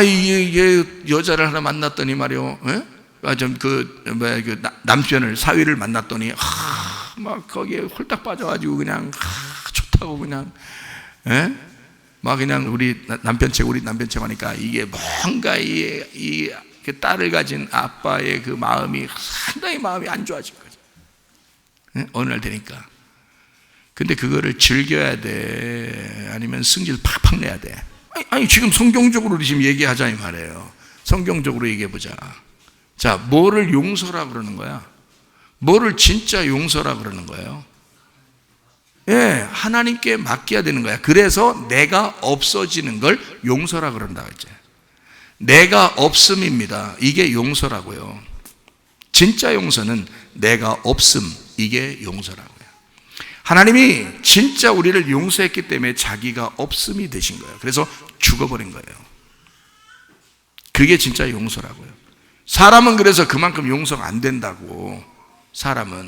[SPEAKER 1] 이게 여자를 하나 만났더니 말이요, 남편을, 사위를 만났더니 막 거기에 홀딱 빠져가지고 그냥 좋다고 그냥, 막 그냥 우리 남편책 하니까 이게 뭔가 이 딸을 가진 아빠의 그 마음이 상당히 마음이 안 좋아진 거죠. 어느 날 되니까. 근데 그거를 즐겨야 돼? 아니면 승질 팍팍 내야 돼? 아니 지금 성경적으로 지금 얘기하자 이 말이에요. 성경적으로 얘기해보자. 자, 뭐를 용서라 그러는 거야? 뭐를 진짜 용서라 그러는 거예요? 예, 하나님께 맡겨야 되는 거야. 그래서 내가 없어지는 걸 용서라 그런다 이제. 내가 없음입니다. 이게 용서라고요. 진짜 용서는 내가 없음, 이게 용서라고요. 하나님이 진짜 우리를 용서했기 때문에 자기가 없음이 되신 거예요. 그래서 죽어버린 거예요. 그게 진짜 용서라고요. 사람은 그래서 그만큼 용서가 안 된다고.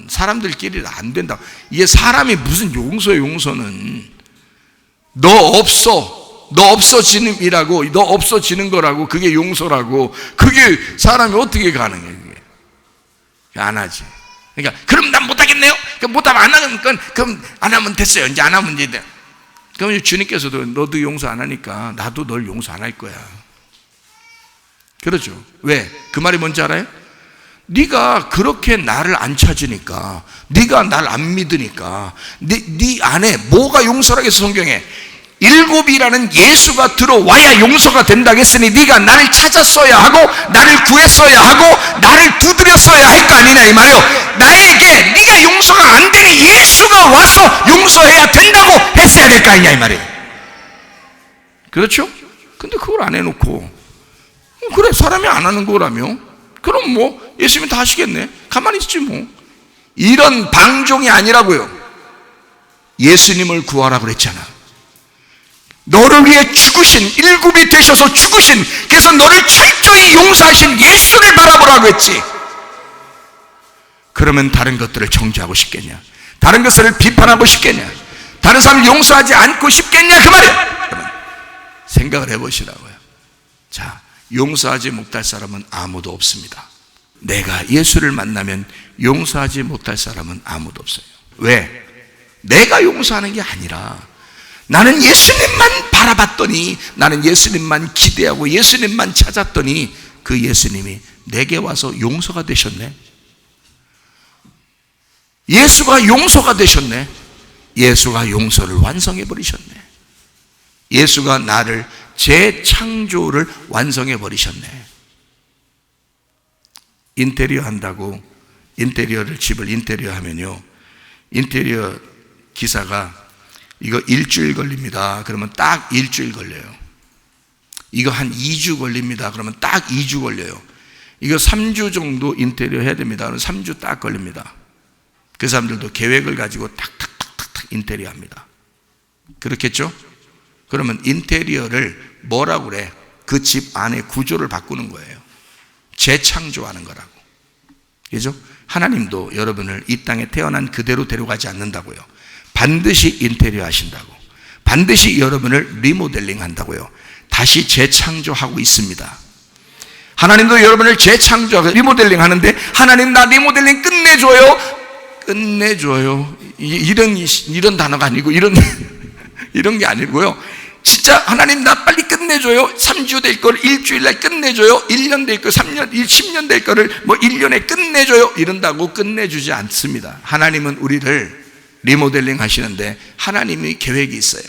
[SPEAKER 1] 사람들끼리 안 된다. 이게 사람이 무슨 용서예요? 용서는 너 없어짐이라고, 너 없어지는 거라고, 그게 용서라고. 그게 사람이 어떻게 가능해? 그게 안 하지. 그러니까 그럼 난 못하겠네요. 그럼 못하면 안 하면, 그럼 안 하면 됐어요. 이제 안 하면 이제 돼. 그럼 주님께서도 너도 용서 안 하니까 나도 널 용서 안 할 거야. 그렇죠? 왜? 그 말이 뭔지 알아요? 네가 그렇게 나를 안 찾으니까, 네가 날 안 믿으니까, 네 안에 뭐가 용서라겠어? 성경에 7이라는 예수가 들어와야 용서가 된다고 했으니, 네가 나를 찾았어야 하고 나를 구했어야 하고 나를 두드렸어야 할 거 아니냐 이 말이에요. 나에게 네가 용서가 안 되니 예수가 와서 용서해야 된다고 했어야 될 거 아니냐 이 말이에요. 그렇죠? 근데 그걸 안 해놓고, 그래 사람이 안 하는 거라며, 그럼 뭐 예수님이 다 하시겠네, 가만히 있지 뭐. 이런 방종이 아니라고요. 예수님을 구하라 그랬잖아. 너를 위해 죽으신, 7이 되셔서 죽으신, 그래서 너를 철저히 용서하신 예수를 바라보라고 했지. 그러면 다른 것들을 정죄하고 싶겠냐? 다른 것을 비판하고 싶겠냐? 다른 사람을 용서하지 않고 싶겠냐? 그 말이야. 여러분, 생각을 해보시라고요. 자, 용서하지 못할 사람은 아무도 없습니다. 내가 예수를 만나면 용서하지 못할 사람은 아무도 없어요. 왜? 내가 용서하는 게 아니라 나는 예수님만 바라봤더니, 나는 예수님만 기대하고 예수님만 찾았더니 그 예수님이 내게 와서 용서가 되셨네. 예수가 용서가 되셨네. 예수가 용서를 완성해 버리셨네. 예수가 나를 재창조를 완성해 버리셨네. 인테리어 한다고, 집을 인테리어 하면요, 인테리어 기사가 이거 일주일 걸립니다. 그러면 딱 일주일 걸려요. 이거 한 2주 걸립니다. 그러면 딱 2주 걸려요. 이거 3주 정도 인테리어 해야 됩니다. 그러면 3주 딱 걸립니다. 그 사람들도 계획을 가지고 탁탁탁탁 인테리어 합니다. 그렇겠죠? 그러면 인테리어를 뭐라고 그래? 그 집 안에 구조를 바꾸는 거예요. 재창조하는 거라고. 그죠? 하나님도 여러분을 이 땅에 태어난 그대로 데려가지 않는다고요. 반드시 인테리어 하신다고. 반드시 여러분을 리모델링 한다고요. 다시 재창조하고 있습니다. 하나님도 여러분을 재창조하고 리모델링 하는데, 하나님 나 리모델링 끝내줘요. 끝내줘요. 이런 단어가 아니고 이런 게 아니고요. 진짜 하나님 나 빨리 끝내줘요. 3주 될 걸 일주일날 끝내줘요. 1년 될 걸 3년, 10년 될 거를 뭐 1년에 끝내줘요. 이런다고 끝내주지 않습니다. 하나님은 우리를 리모델링 하시는데 하나님이 계획이 있어요.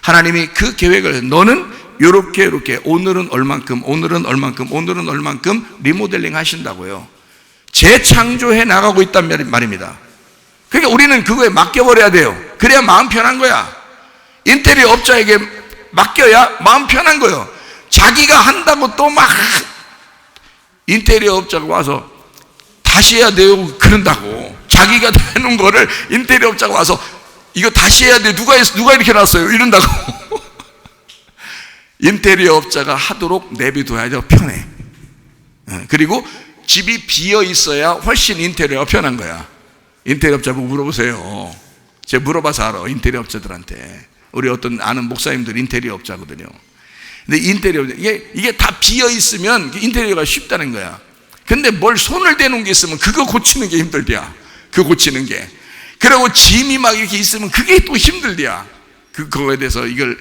[SPEAKER 1] 하나님이 그 계획을, 너는 요렇게 오늘은 얼만큼, 오늘은 얼만큼, 오늘은 얼만큼 리모델링 하신다고요. 재창조해 나가고 있단 말입니다. 그러니까 우리는 그거에 맡겨버려야 돼요. 그래야 마음 편한 거야. 인테리어 업자에게 맡겨야 마음 편한 거예요. 자기가 한다고 또 막 인테리어 업자가 와서 다시 해야 돼요 그런다고. 자기가 다 해놓은 거를 인테리어 업자가 와서 이거 다시 해야 돼, 누가 이렇게 놨어요 이런다고. 인테리어 업자가 하도록 내비둬야죠. 편해. 그리고 집이 비어 있어야 훨씬 인테리어가 편한 거야. 인테리어 업자 보고 물어보세요. 제가 물어봐서 알아. 인테리어 업자들한테. 우리 어떤 아는 목사님들 인테리어 업자거든요. 근데 인테리어 업자, 이게 다 비어 있으면 인테리어가 쉽다는 거야. 근데 뭘 손을 대는 게 있으면 그거 고치는 게 힘들대야. 그거 고치는 게. 그리고 짐이 막 이렇게 있으면 그게 또 힘들대야. 그거에 대해서 이걸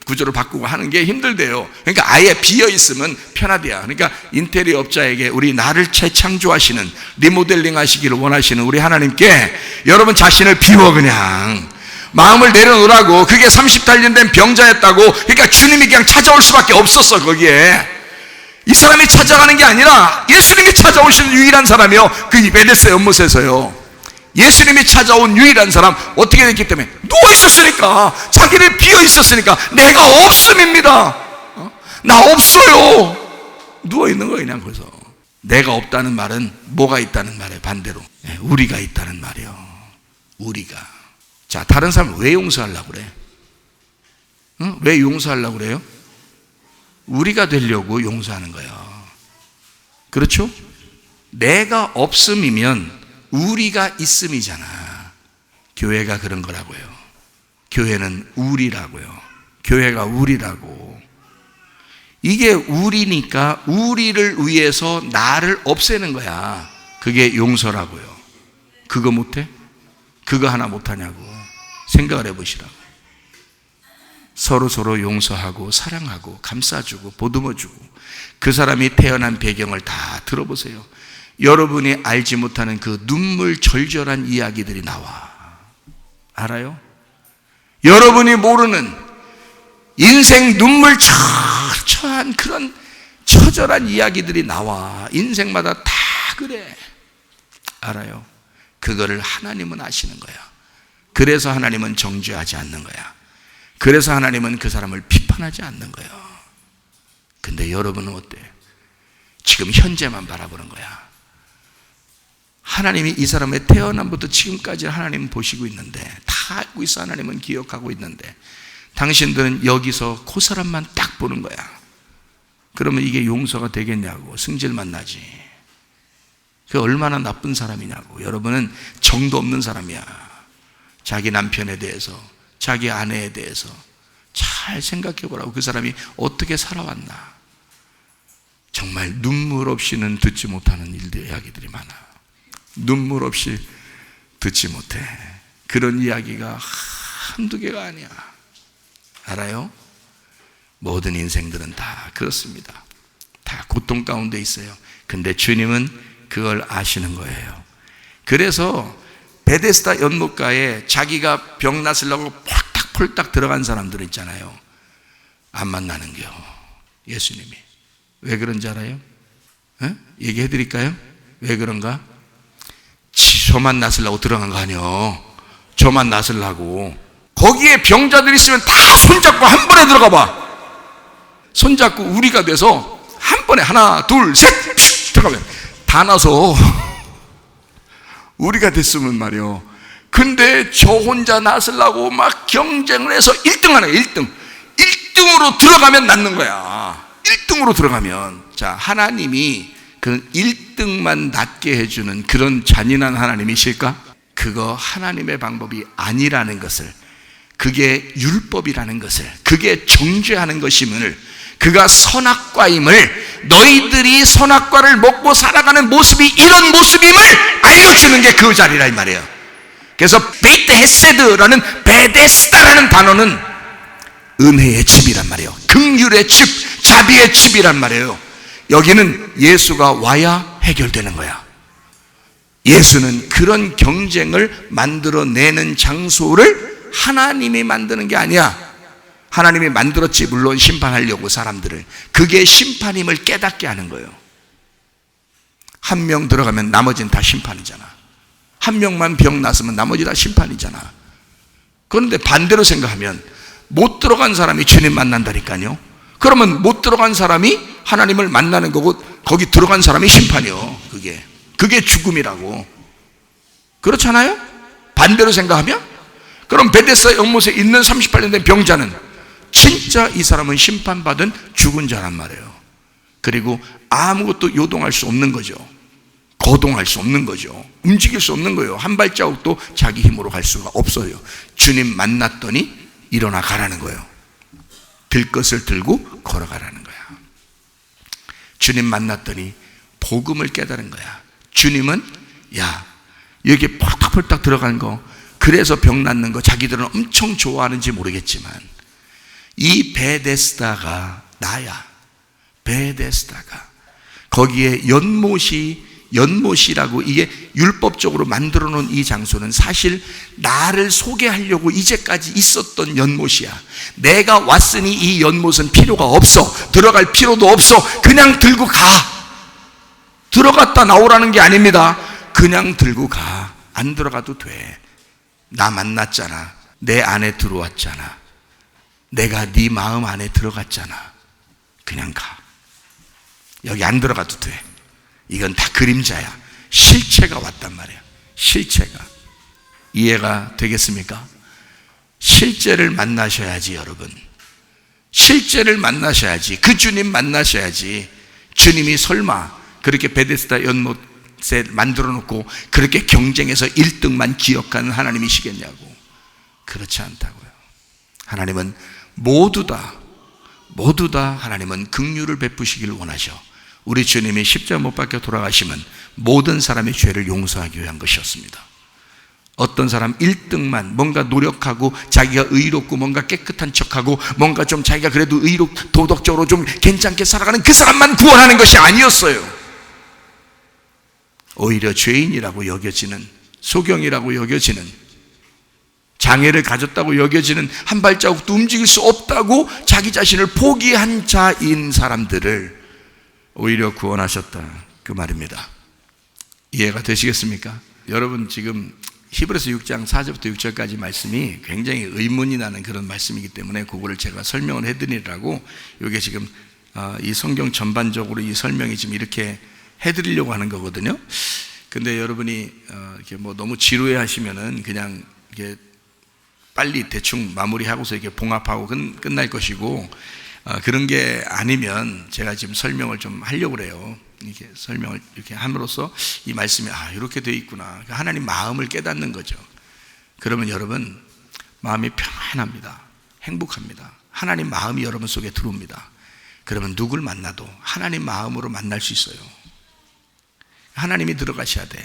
[SPEAKER 1] 구조를 바꾸고 하는 게 힘들대요. 그러니까 아예 비어 있으면 편하대야. 그러니까 인테리어 업자에게 우리 나를 재창조하시는, 리모델링 하시기를 원하시는 우리 하나님께 여러분 자신을 비워 그냥 마음을 내려놓으라고. 그게 30달 된 병자였다고. 그러니까 주님이 그냥 찾아올 수밖에 없었어. 거기에 이 사람이 찾아가는 게 아니라 예수님이 찾아오시는 유일한 사람이요, 그 베데스다 연못에서요. 예수님이 찾아온 유일한 사람. 어떻게 됐기 때문에? 누워 있었으니까. 자기를 비어 있었으니까. 내가 없음입니다. 나 없어요. 누워 있는 거예요 그냥. 거기서 내가 없다는 말은 뭐가 있다는 말이에요. 반대로 우리가 있다는 말이에요. 우리가. 자, 다른 사람 왜 용서하려고 그래? 왜 용서하려고 그래요? 우리가 되려고 용서하는 거예요. 그렇죠? 내가 없음이면 우리가 있음이잖아. 교회가 그런 거라고요. 교회는 우리라고요. 교회가 우리라고. 이게 우리니까 우리를 위해서 나를 없애는 거야. 그게 용서라고요. 그거 못해? 그거 하나 못하냐고 생각을 해보시라고. 서로 용서하고 사랑하고 감싸주고 보듬어주고. 그 사람이 태어난 배경을 다 들어보세요. 여러분이 알지 못하는 그 눈물 절절한 이야기들이 나와. 알아요? 여러분이 모르는 인생 눈물 철철한 그런 처절한 이야기들이 나와. 인생마다 다 그래. 알아요? 그거를 하나님은 아시는 거야. 그래서 하나님은 정죄하지 않는 거야. 그래서 하나님은 그 사람을 비판하지 않는 거야. 근데 여러분은 어때? 지금 현재만 바라보는 거야. 하나님이 이 사람의 태어남부터 지금까지 하나님은 보시고 있는데, 다 알고 있어. 하나님은 기억하고 있는데 당신들은 여기서 그 사람만 딱 보는 거야. 그러면 이게 용서가 되겠냐고. 승질만 나지. 그 얼마나 나쁜 사람이냐고. 여러분은 정도 없는 사람이야. 자기 남편에 대해서, 자기 아내에 대해서 잘 생각해 보라고. 그 사람이 어떻게 살아왔나. 정말 눈물 없이는 듣지 못하는 이야기들이 많아. 눈물 없이 듣지 못해. 그런 이야기가 한두 개가 아니야. 알아요? 모든 인생들은 다 그렇습니다. 다 고통 가운데 있어요. 근데 주님은 그걸 아시는 거예요. 그래서 베데스다 연못가에 자기가 병 낫으려고 폴딱폴딱 들어간 사람들 있잖아요. 안 만나는겨, 예수님이. 왜 그런지 알아요? 얘기해 드릴까요? 왜 그런가? 저만 낫으려고 들어간 거 아니요. 저만 낫으려고. 거기에 병자들 있으면 다 손잡고 한 번에 들어가 봐. 손잡고 우리가 돼서 한 번에 하나 둘 셋 들어가면 다 나서 우리가 됐으면 말이요. 근데 저 혼자 낫으려고 막 경쟁을 해서 1등 하네. 1등으로 들어가면 낫는 거야. 1등으로 들어가면. 자, 하나님이 그 1등만 낫게 해주는 그런 잔인한 하나님이실까? 그거 하나님의 방법이 아니라는 것을, 그게 율법이라는 것을, 그게 정죄하는 것임을, 그가 선악과임을, 너희들이 선악과를 먹고 살아가는 모습이 이런 모습임을 알려주는 게 그 자리라 이 말이에요. 그래서 베이트 헤세드라는 베데스다라는 단어는 은혜의 집이란 말이에요. 긍휼의 집, 자비의 집이란 말이에요. 여기는 예수가 와야 해결되는 거야. 예수는 그런 경쟁을 만들어내는 장소를 하나님이 만드는 게 아니야. 하나님이 만들었지, 물론 심판하려고 사람들을. 그게 심판임을 깨닫게 하는 거예요. 한 명 들어가면 나머지는 다 심판이잖아. 한 명만 병 났으면 나머지 다 심판이잖아. 그런데 반대로 생각하면 못 들어간 사람이 주님 만난다니까요. 그러면 못 들어간 사람이 하나님을 만나는 거고, 거기 들어간 사람이 심판이요. 그게 죽음이라고. 그렇잖아요? 반대로 생각하면? 그럼 베데스다 연못에 있는 38년 된 병자는 진짜 이 사람은 심판받은 죽은 자란 말이에요. 그리고 아무것도 요동할 수 없는 거죠. 거동할 수 없는 거죠. 움직일 수 없는 거예요. 한 발자국도 자기 힘으로 갈 수가 없어요. 주님 만났더니 일어나 가라는 거예요. 들 것을 들고 걸어가라는 거야. 주님 만났더니 복음을 깨달은 거야. 주님은 야, 여기 폴딱폴딱 들어간 거, 그래서 병 낫는 거 자기들은 엄청 좋아하는지 모르겠지만 이 베데스다가 나야. 베데스다가 거기에 연못이라고, 이게 율법적으로 만들어 놓은 이 장소는 사실 나를 소개하려고 이제까지 있었던 연못이야. 내가 왔으니 이 연못은 필요가 없어. 들어갈 필요도 없어. 그냥 들고 가. 들어갔다 나오라는 게 아닙니다. 그냥 들고 가. 안 들어가도 돼. 나 만났잖아. 내 안에 들어왔잖아. 내가 네 마음 안에 들어갔잖아. 그냥 가. 여기 안 들어가도 돼. 이건 다 그림자야. 실체가 왔단 말이야. 실체가. 이해가 되겠습니까? 실제를 만나셔야지, 여러분. 실제를 만나셔야지. 그 주님 만나셔야지. 주님이 설마 그렇게 베데스다 연못에 만들어 놓고 그렇게 경쟁해서 1등만 기억하는 하나님이시겠냐고. 그렇지 않다고요. 하나님은 모두 다 하나님은 긍휼을 베푸시기를 원하셔. 우리 주님이 십자가 못 박혀 돌아가시면 모든 사람의 죄를 용서하기 위한 것이었습니다. 어떤 사람 1등만 뭔가 노력하고 자기가 의롭고 뭔가 깨끗한 척하고 뭔가 좀 자기가 그래도 도덕적으로 좀 괜찮게 살아가는 그 사람만 구원하는 것이 아니었어요. 오히려 죄인이라고 여겨지는, 소경이라고 여겨지는, 장애를 가졌다고 여겨지는, 한 발자국도 움직일 수 없다고 자기 자신을 포기한 자인 사람들을 오히려 구원하셨다, 그 말입니다. 이해가 되시겠습니까? 여러분, 지금 히브리서 6장 4절부터 6절까지 말씀이 굉장히 의문이 나는 그런 말씀이기 때문에 그거를 제가 설명을 해드리려고, 이게 지금 이 성경 전반적으로 이 설명이 지금 이렇게 해드리려고 하는 거거든요. 근데 여러분이 이렇게 뭐 너무 지루해 하시면은 그냥 이렇게 빨리 대충 마무리하고서 이렇게 봉합하고 끝날 것이고, 그런 게 아니면 제가 지금 설명을 좀 하려고 그래요. 이렇게 설명을 이렇게 함으로써 이 말씀이 이렇게 되어 있구나. 하나님 마음을 깨닫는 거죠. 그러면 여러분 마음이 평안합니다. 행복합니다. 하나님 마음이 여러분 속에 들어옵니다. 그러면 누굴 만나도 하나님 마음으로 만날 수 있어요. 하나님이 들어가셔야 돼.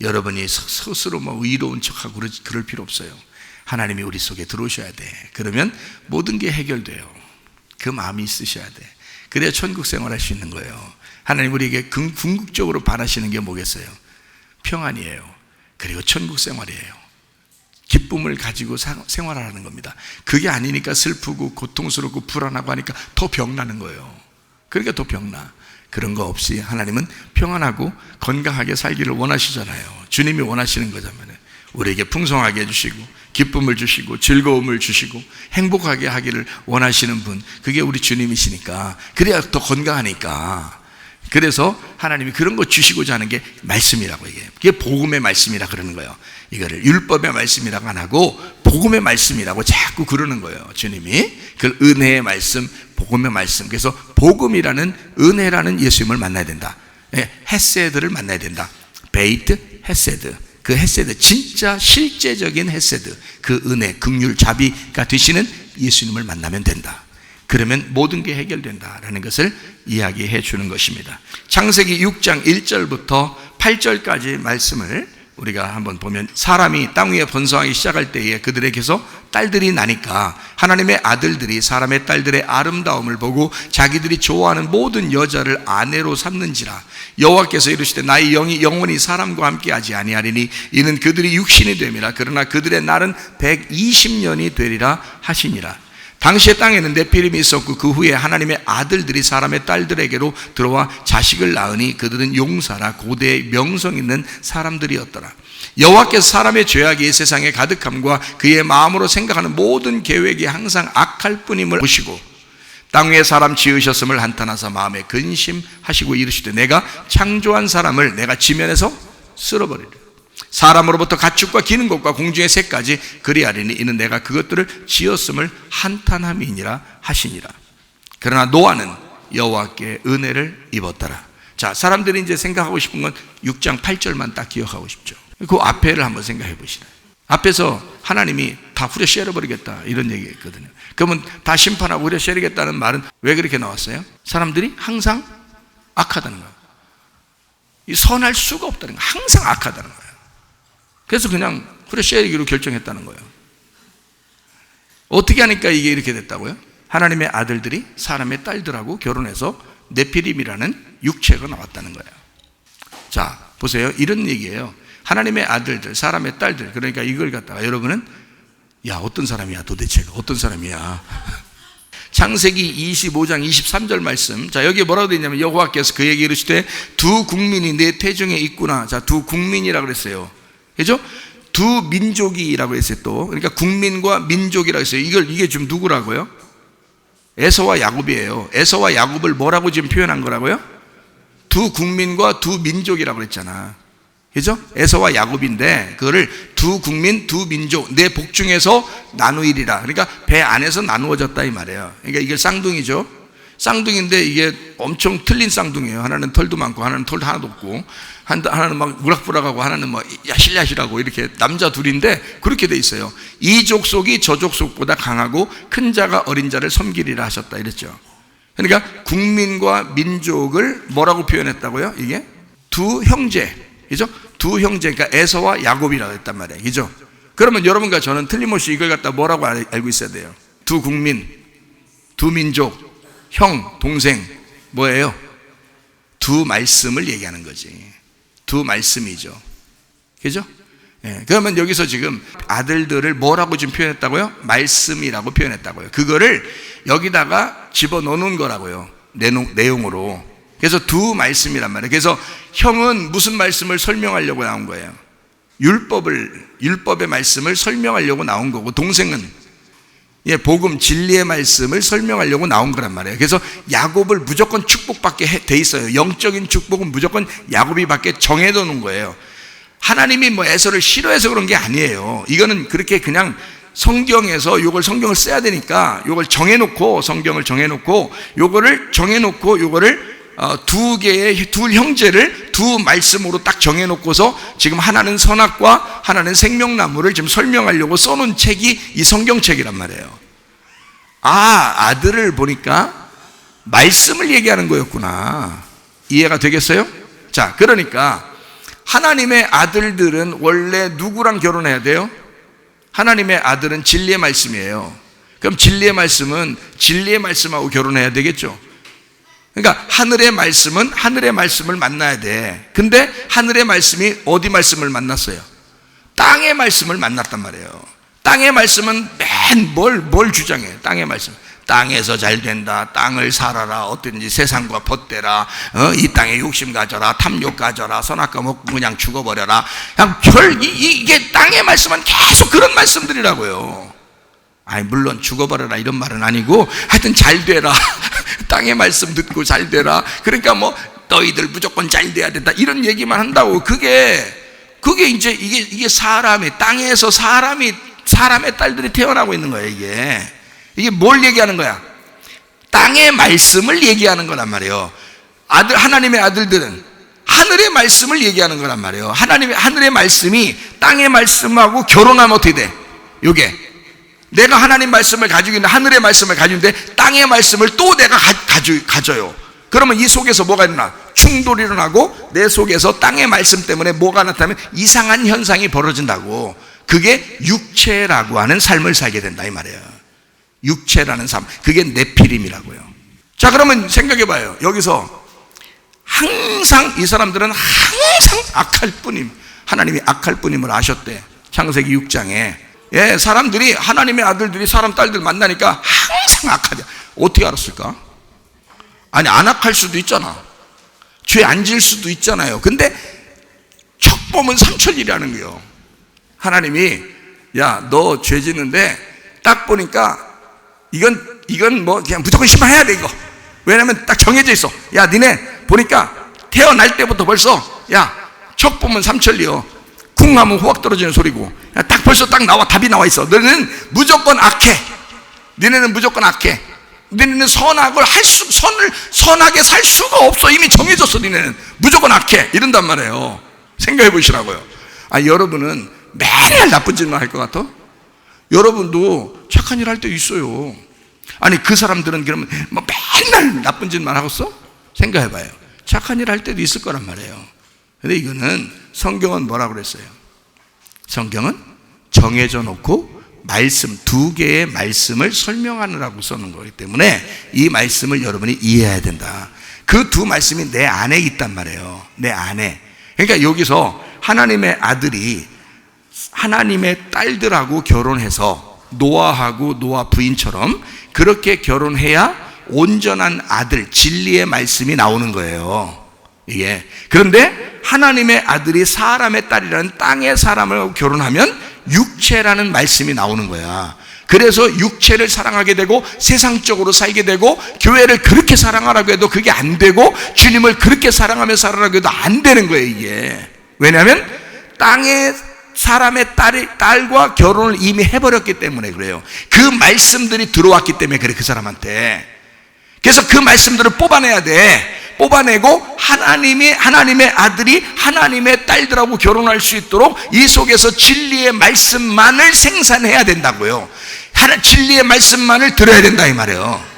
[SPEAKER 1] 여러분이 스스로 뭐 의로운 척하고 그럴 필요 없어요. 하나님이 우리 속에 들어오셔야 돼. 그러면 모든 게 해결돼요. 그 마음이 있으셔야 돼. 그래야 천국 생활할 수 있는 거예요. 하나님 우리에게 궁극적으로 바라시는 게 뭐겠어요? 평안이에요. 그리고 천국 생활이에요. 기쁨을 가지고 생활하는 겁니다. 그게 아니니까 슬프고 고통스럽고 불안하고 하니까 더 병나는 거예요. 그러니까 더 병나. 그런 거 없이 하나님은 평안하고 건강하게 살기를 원하시잖아요. 주님이 원하시는 거잖아요. 우리에게 풍성하게 해주시고 기쁨을 주시고 즐거움을 주시고 행복하게 하기를 원하시는 분, 그게 우리 주님이시니까, 그래야 더 건강하니까. 그래서 하나님이 그런 거 주시고자 하는 게 말씀이라고, 그게 복음의 말씀이라 그러는 거예요. 이거를 율법의 말씀이라고 안 하고 복음의 말씀이라고 자꾸 그러는 거예요. 주님이 그 은혜의 말씀, 복음의 말씀. 그래서 복음이라는, 은혜라는 예수님을 만나야 된다. 헤세드를 만나야 된다. 베이트 헤세드. 그 헤세드, 진짜 실제적인 헤세드, 그 은혜, 긍휼, 자비가 되시는 예수님을 만나면 된다. 그러면 모든 게 해결된다라는 것을 이야기해 주는 것입니다. 창세기 6장 1절부터 8절까지 말씀을 우리가 한번 보면, 사람이 땅 위에 번성하기 시작할 때에 그들에게서 딸들이 나니까 하나님의 아들들이 사람의 딸들의 아름다움을 보고 자기들이 좋아하는 모든 여자를 아내로 삼는지라. 여호와께서 이르시되 나의 영이 영원히 사람과 함께하지 아니하리니 이는 그들이 육신이 됨이라. 그러나 그들의 날은 120년이 되리라 하시니라. 당시에 땅에는 네피림이 있었고 그 후에 하나님의 아들들이 사람의 딸들에게로 들어와 자식을 낳으니 그들은 용사라 고대의 명성 있는 사람들이었더라. 여호와께서 사람의 죄악이 세상에 가득함과 그의 마음으로 생각하는 모든 계획이 항상 악할 뿐임을 보시고 땅 위에 사람 지으셨음을 한탄하사 마음에 근심하시고 이르시되 내가 창조한 사람을 내가 지면에서 쓸어버리리라. 사람으로부터 가축과 기는 것과 공중의 새까지 그리하리니 이는 내가 그것들을 지었음을 한탄함이니라 하시니라. 그러나 노아는 여호와께 은혜를 입었더라. 자, 사람들이 이제 생각하고 싶은 건 6장 8절만 딱 기억하고 싶죠. 그 앞에를 한번 생각해 보시라. 앞에서 하나님이 다 후려 씌워버리겠다 이런 얘기했거든요. 그러면 다 심판하고 후려 씌워버리겠다는 말은 왜 그렇게 나왔어요? 사람들이 항상 악하다는 거예요. 선할 수가 없다는 거예요. 항상 악하다는 거예요. 그래서 그냥 후려 씌워버리기로 결정했다는 거예요. 어떻게 하니까 이게 이렇게 됐다고요? 하나님의 아들들이 사람의 딸들하고 결혼해서 네피림이라는 육체가 나왔다는 거예요. 자, 보세요. 이런 얘기예요. 하나님의 아들들, 사람의 딸들. 그러니까 이걸 갖다가 여러분은, 야, 어떤 사람이야 도대체가? 어떤 사람이야? 창세기 25장 23절 말씀. 자, 여기에 뭐라고 되어 있냐면 여호와께서 그에게 이르시되 두 국민이 내 태중에 있구나. 자, 두 국민이라고 그랬어요. 그죠? 두 민족이라고 했어요 또. 그러니까 국민과 민족이라고 했어요. 이게 지금 누구라고요? 에서와 야곱이에요. 에서와 야곱을 뭐라고 지금 표현한 거라고요? 두 국민과 두 민족이라고 그랬잖아. 그죠? 에서와 야곱인데 그거를 두 국민, 두 민족, 내 복중에서 나누이리라. 그러니까 배 안에서 나누어졌다 이 말이에요. 그러니까 이게 쌍둥이죠. 쌍둥이인데 이게 엄청 틀린 쌍둥이에요. 하나는 털도 많고 하나는 털도 하나도 없고, 하나는 막 우락부락하고 하나는 막 야실야실하고 이렇게 남자 둘인데 그렇게 돼 있어요. 이 족속이 저 족속보다 강하고 큰 자가 어린 자를 섬기리라 하셨다 이랬죠. 그러니까 국민과 민족을 뭐라고 표현했다고요? 이게 두 형제, 그죠? 두 형제, 그러니까 에서와 야곱이라고 했단 말이에요. 그죠? 그러면 여러분과 저는 틀림없이 이걸 갖다 뭐라고 알고 있어야 돼요? 두 국민, 두 민족, 형, 동생, 뭐예요? 두 말씀을 얘기하는 거지. 두 말씀이죠. 그죠? 예, 그러면 여기서 지금 아들들을 뭐라고 지금 표현했다고요? 말씀이라고 표현했다고요. 그거를 여기다가 집어넣는 거라고요. 내용으로. 그래서 두 말씀이란 말이에요. 그래서 형은 무슨 말씀을 설명하려고 나온 거예요? 율법의 말씀을 설명하려고 나온 거고, 동생은 복음, 진리의 말씀을 설명하려고 나온 거란 말이에요. 그래서 야곱을 무조건 축복받게 돼 있어요. 영적인 축복은 무조건 야곱이 받게 정해둬 놓은 거예요. 하나님이 뭐 에서를 싫어해서 그런 게 아니에요. 이거는 그렇게 그냥 성경에서 요걸 성경을 써야 되니까 요걸 정해놓고, 성경을 정해놓고 요거를 정해놓고 요거를 두 형제를 두 말씀으로 딱 정해놓고서 지금 하나는 선악과 하나는 생명나무를 지금 설명하려고 써놓은 책이 이 성경책이란 말이에요. 아들을 보니까 말씀을 얘기하는 거였구나. 이해가 되겠어요? 자, 그러니까 하나님의 아들들은 원래 누구랑 결혼해야 돼요? 하나님의 아들은 진리의 말씀이에요. 그럼 진리의 말씀은 진리의 말씀하고 결혼해야 되겠죠. 그러니까 하늘의 말씀은 하늘의 말씀을 만나야 돼. 근데 하늘의 말씀이 어디 말씀을 만났어요? 땅의 말씀을 만났단 말이에요. 땅의 말씀은 맨 뭘 주장해? 땅의 말씀. 땅에서 잘 된다. 땅을 살아라. 어떤지 세상과 벗대라. 이 땅에 욕심 가져라. 탐욕 가져라. 선악과 먹고 그냥 죽어버려라. 그냥 이게 땅의 말씀은 계속 그런 말씀들이라고요. 아니, 물론 죽어버려라 이런 말은 아니고 하여튼 잘 되라. 땅의 말씀 듣고 잘 되라. 그러니까 뭐 너희들 무조건 잘 돼야 된다 이런 얘기만 한다고. 그게 이제 이게 사람이 땅에서 사람의 딸들이 태어나고 있는 거예요. 이게 뭘 얘기하는 거야? 땅의 말씀을 얘기하는 거란 말이에요. 하나님의 아들들은 하늘의 말씀을 얘기하는 거란 말이에요. 하늘의 말씀이 땅의 말씀하고 결혼하면 어떻게 돼? 요게 내가 하나님 말씀을 가지고 있는 하늘의 말씀을 가지고 있는데 땅의 말씀을 또 내가 가져요. 그러면 이 속에서 뭐가 일어나? 충돌이 일어나고 내 속에서 땅의 말씀 때문에 뭐가 나타나면 이상한 현상이 벌어진다고. 그게 육체라고 하는 삶을 살게 된다 이 말이에요. 육체라는 삶, 그게 네피림이라고요. 자, 그러면 생각해 봐요. 여기서 항상 이 사람들은 항상 악할 뿐임, 하나님이 악할 뿐임을 아셨대. 창세기 6장에 사람들이, 하나님의 아들들이 사람 딸들 만나니까 항상 악하대. 어떻게 알았을까? 아니, 안 악할 수도 있잖아. 죄 안 질 수도 있잖아요. 근데 척 보면 삼천일이라는 거예요. 하나님이 야, 너 죄 짓는데 딱 보니까 이건 뭐 그냥 무조건 심판해야 돼 이거. 왜냐면 딱 정해져 있어. 야, 니네 보니까 태어날 때부터 벌써 야, 척 보면 삼천리요. 쿵 하면 호박 떨어지는 소리고. 야, 딱 벌써 딱 답이 나와 있어. 너는 무조건 악해. 니네는 무조건 악해. 니네는 선하게 살 수가 없어. 이미 정해졌어. 니네는 무조건 악해. 이런단 말이에요. 생각해 보시라고요. 여러분은 맨날 나쁜 짓만 할 것 같아? 여러분도 착한 일 할 때 있어요. 아니, 그 사람들은 그러면 뭐 맨날 나쁜 짓만 하겠어? 생각해 봐요. 착한 일 할 때도 있을 거란 말이에요. 근데 이거는 성경은 뭐라고 그랬어요? 성경은 정해져 놓고 말씀, 두 개의 말씀을 설명하느라고 써놓은 거기 때문에 이 말씀을 여러분이 이해해야 된다. 그 두 말씀이 내 안에 있단 말이에요. 내 안에. 그러니까 여기서 하나님의 아들이 하나님의 딸들하고 결혼해서 노아하고 노아 부인처럼 그렇게 결혼해야 온전한 아들, 진리의 말씀이 나오는 거예요. 이게. 그런데 하나님의 아들이 사람의 딸이라는 땅의 사람을 결혼하면 육체라는 말씀이 나오는 거야. 그래서 육체를 사랑하게 되고 세상적으로 살게 되고 교회를 그렇게 사랑하라고 해도 그게 안 되고 주님을 그렇게 사랑하며 살아라고 해도 안 되는 거예요, 이게. 왜냐하면 땅의 사람의 딸과 결혼을 이미 해버렸기 때문에 그래요. 그 말씀들이 들어왔기 때문에 그래, 그 사람한테. 그래서 그 말씀들을 뽑아내야 돼. 뽑아내고 하나님의 아들이 하나님의 딸들하고 결혼할 수 있도록 이 속에서 진리의 말씀만을 생산해야 된다고요. 진리의 말씀만을 들어야 된다 이 말이에요.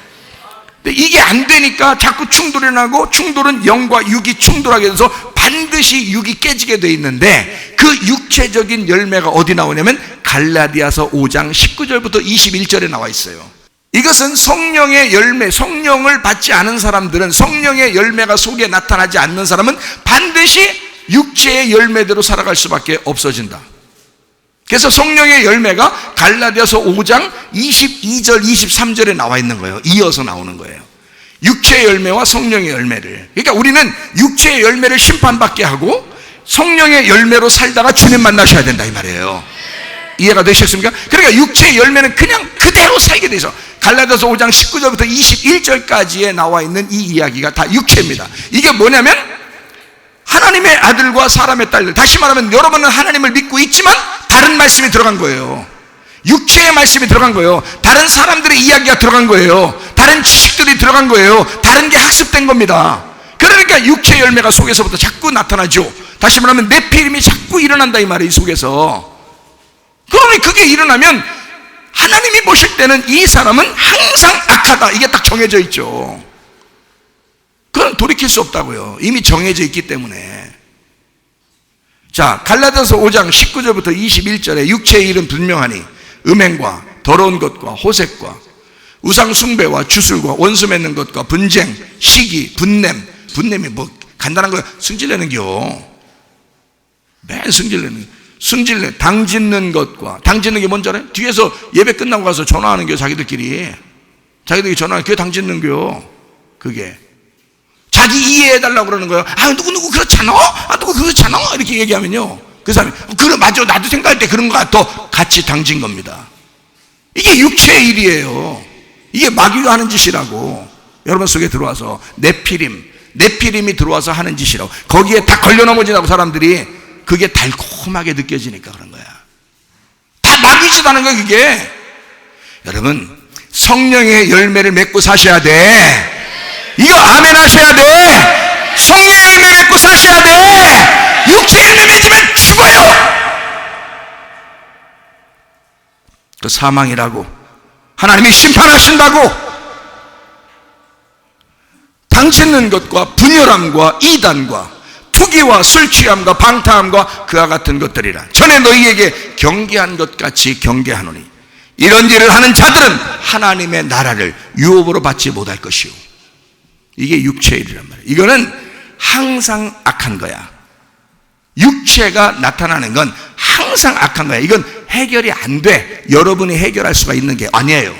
[SPEAKER 1] 근데 이게 안 되니까 자꾸 충돌이 나고, 충돌은 영과 육이 충돌하게 돼서 반드시 육이 깨지게 돼 있는데, 그 육체적인 열매가 어디 나오냐면 갈라디아서 5장 19절부터 21절에 나와 있어요. 이것은 성령의 열매, 성령을 받지 않은 사람들은, 성령의 열매가 속에 나타나지 않는 사람은 반드시 육체의 열매대로 살아갈 수밖에 없어진다. 그래서 성령의 열매가 갈라디아서 5장 22절 23절에 나와 있는 거예요. 이어서 나오는 거예요. 육체의 열매와 성령의 열매를. 그러니까 우리는 육체의 열매를 심판받게 하고 성령의 열매로 살다가 주님 만나셔야 된다 이 말이에요. 이해가 되셨습니까? 그러니까 육체의 열매는 그냥 그대로 살게 되죠. 갈라디아서 5장 19절부터 21절까지에 나와 있는 이 이야기가 다 육체입니다. 이게 뭐냐면 하나님의 아들과 사람의 딸들, 다시 말하면 여러분은 하나님을 믿고 있지만 다른 말씀이 들어간 거예요. 육체의 말씀이 들어간 거예요. 다른 사람들의 이야기가 들어간 거예요. 다른 지식들이 들어간 거예요. 다른 게 학습된 겁니다. 그러니까 육체의 열매가 속에서부터 자꾸 나타나죠. 다시 말하면 네피림이 자꾸 일어난다 이 말이에요, 이 속에서. 그러니 그게 일어나면 하나님이 보실 때는 이 사람은 항상 악하다, 이게 딱 정해져 있죠. 그건 돌이킬 수 없다고요. 이미 정해져 있기 때문에. 자, 갈라디아서 5장 19절부터 21절에 육체의 일은 분명하니 음행과 더러운 것과 호색과 우상 숭배와 주술과 원수 맺는 것과 분쟁, 시기, 분냄이 뭐 간단한 거 승질내는겨. 맨 승질내는 승질내, 당 짓는 것과, 당 짓는 게 뭔지 알아요? 뒤에서 예배 끝나고 가서 전화하는 겨. 자기들끼리 전화하는 게 당 짓는 겨. 그게 자기 이해해달라고 그러는 거예요. 아, 누구 그렇잖아? 아, 누구 그렇잖아? 이렇게 얘기하면요, 그 사람이 그래, 맞아, 나도 생각할 때 그런 거 같아. 같이 당진 겁니다. 이게 육체의 일이에요. 이게 마귀가 하는 짓이라고. 여러분 속에 들어와서 네피림이 들어와서 하는 짓이라고. 거기에 다 걸려 넘어지라고. 사람들이 그게 달콤하게 느껴지니까 그런 거야. 다 마귀 짓 하는 거야 그게. 여러분, 성령의 열매를 맺고 사셔야 돼. 이거 아멘 하셔야 돼. 성령의 열매 맺고 사셔야 돼. 육체의 열매 맺으면 죽어요. 그 사망이라고 하나님이 심판하신다고. 당짓는 것과 분열함과 이단과 투기와 술 취함과 방탕함과 그와 같은 것들이라 전에 너희에게 경계한 것 같이 경계하노니 이런 일을 하는 자들은 하나님의 나라를 유업으로 받지 못할 것이요. 이게 육체의 일이란 말이에요. 이거는 항상 악한 거야. 육체가 나타나는 건 항상 악한 거야. 이건 해결이 안 돼. 여러분이 해결할 수가 있는 게 아니에요.